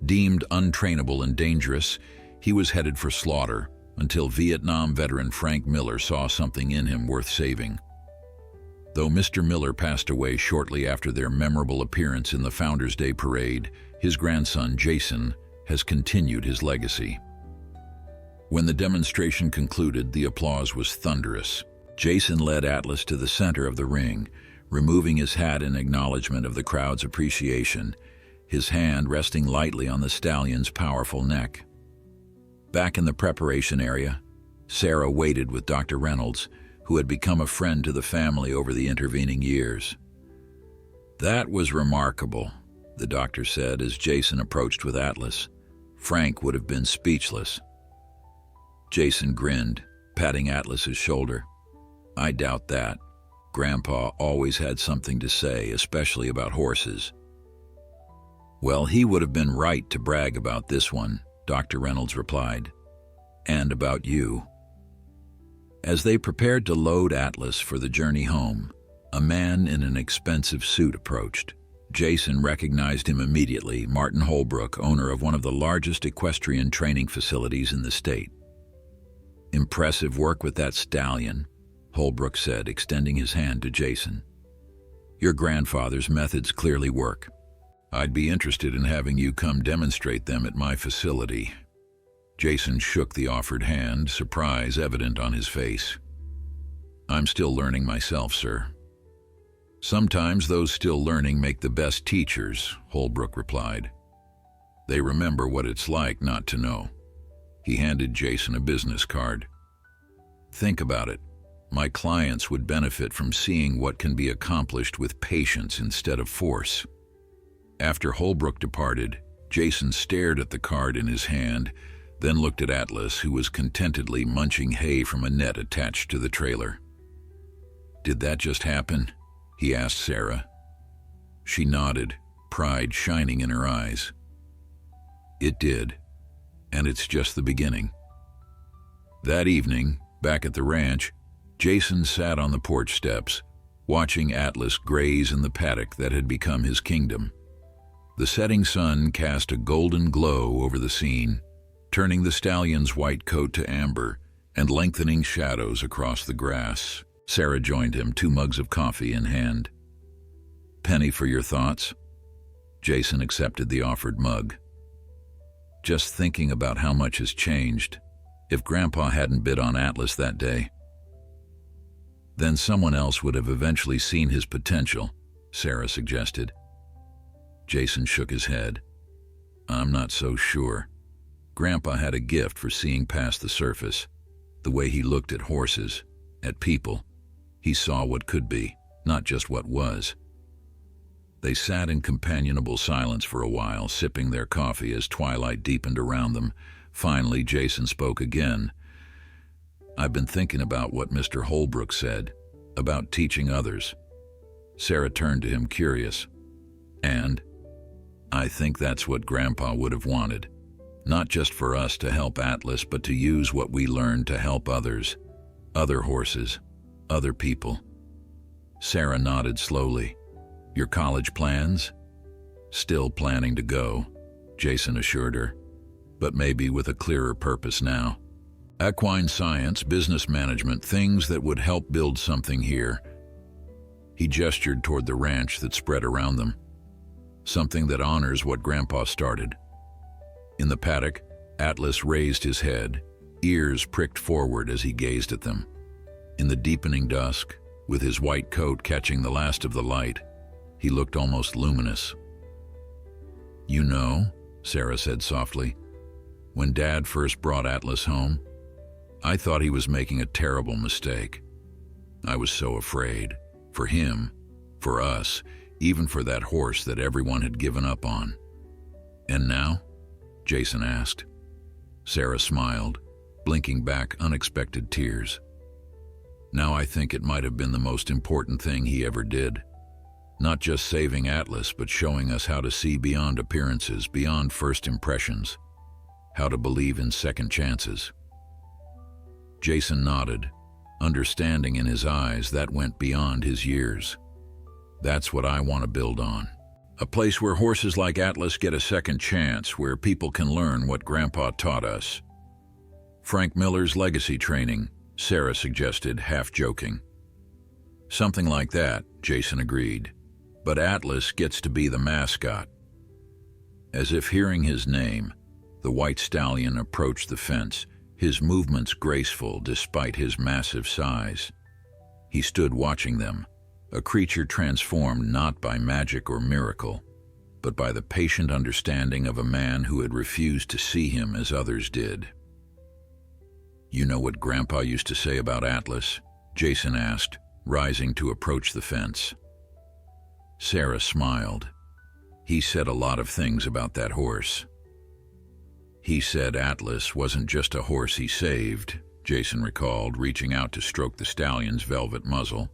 Deemed untrainable and dangerous, he was headed for slaughter until Vietnam veteran Frank Miller saw something in him worth saving. Though Mr. Miller passed away shortly after their memorable appearance in the Founders' Day Parade, his grandson, Jason, has continued his legacy. When the demonstration concluded, the applause was thunderous. Jason led Atlas to the center of the ring, removing his hat in acknowledgement of the crowd's appreciation, his hand resting lightly on the stallion's powerful neck. Back in the preparation area, Sarah waited with Dr. Reynolds, who had become a friend to the family over the intervening years. "That was remarkable," the doctor said as Jason approached with Atlas. Frank would have been speechless. Jason grinned, patting Atlas's shoulder. "I doubt that. Grandpa always had something to say, especially about horses." "Well, he would have been right to brag about this one," Dr. Reynolds replied. "And about you." As they prepared to load Atlas for the journey home, a man in an expensive suit approached. Jason recognized him immediately, Martin Holbrook, owner of one of the largest equestrian training facilities in the state. "Impressive work with that stallion," Holbrook said, extending his hand to Jason. "Your grandfather's methods clearly work. I'd be interested in having you come demonstrate them at my facility." Jason shook the offered hand, surprise evident on his face. "I'm still learning myself, sir." "Sometimes those still learning make the best teachers," Holbrook replied. "They remember what it's like not to know." He handed Jason a business card. "Think about it. My clients would benefit from seeing what can be accomplished with patience instead of force." After Holbrook departed, Jason stared at the card in his hand, then looked at Atlas, who was contentedly munching hay from a net attached to the trailer. "Did that just happen?" he asked Sarah. She nodded, pride shining in her eyes. "It did, and it's just the beginning." That evening, back at the ranch, Jason sat on the porch steps, watching Atlas graze in the paddock that had become his kingdom. The setting sun cast a golden glow over the scene, turning the stallion's white coat to amber and lengthening shadows across the grass. Sarah joined him, 2 mugs of coffee in hand. "Penny for your thoughts?" Jason accepted the offered mug. "Just thinking about how much has changed. If Grandpa hadn't bid on Atlas that day, then someone else would have eventually seen his potential," Sarah suggested. Jason shook his head. "I'm not so sure. Grandpa had a gift for seeing past the surface. The way he looked at horses, at people, he saw what could be, not just what was." They sat in companionable silence for a while, sipping their coffee as twilight deepened around them. Finally, Jason spoke again. "I've been thinking about what Mr. Holbrook said, about teaching others." Sarah turned to him, curious. "And I think that's what Grandpa would have wanted. Not just for us to help Atlas, but to use what we learned to help others. Other horses, other people." Sarah nodded slowly. "Your college plans?" "Still planning to go," Jason assured her, "but maybe with a clearer purpose now." Equine science, business management, things that would help build something here. He gestured toward the ranch that spread around them. Something that honors what Grandpa started. In the paddock, Atlas raised his head, ears pricked forward as he gazed at them. In the deepening dusk, with his white coat catching the last of the light, he looked almost luminous. "You know," Sarah said softly, "when Dad first brought Atlas home, I thought he was making a terrible mistake. I was so afraid. For him, for us, even for that horse that everyone had given up on." "And now?" Jason asked. Sarah smiled, blinking back unexpected tears. "Now I think it might have been the most important thing he ever did. Not just saving Atlas, but showing us how to see beyond appearances, beyond first impressions, how to believe in second chances." Jason nodded, understanding in his eyes that went beyond his years. "That's what I want to build on. A place where horses like Atlas get a second chance, where people can learn what Grandpa taught us." "Frank Miller's legacy training," Sarah suggested, half joking. "Something like that," Jason agreed. "But Atlas gets to be the mascot." As if hearing his name, the white stallion approached the fence, his movements graceful despite his massive size. He stood watching them, a creature transformed not by magic or miracle, but by the patient understanding of a man who had refused to see him as others did. "You know what Grandpa used to say about Atlas?" Jason asked, rising to approach the fence. Sarah smiled. "He said a lot of things about that horse." "He said Atlas wasn't just a horse he saved," Jason recalled, reaching out to stroke the stallion's velvet muzzle.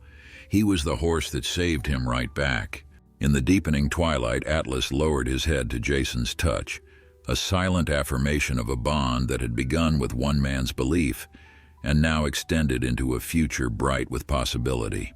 "He was the horse that saved him right back." In the deepening twilight, Atlas lowered his head to Jason's touch, a silent affirmation of a bond that had begun with one man's belief and now extended into a future bright with possibility.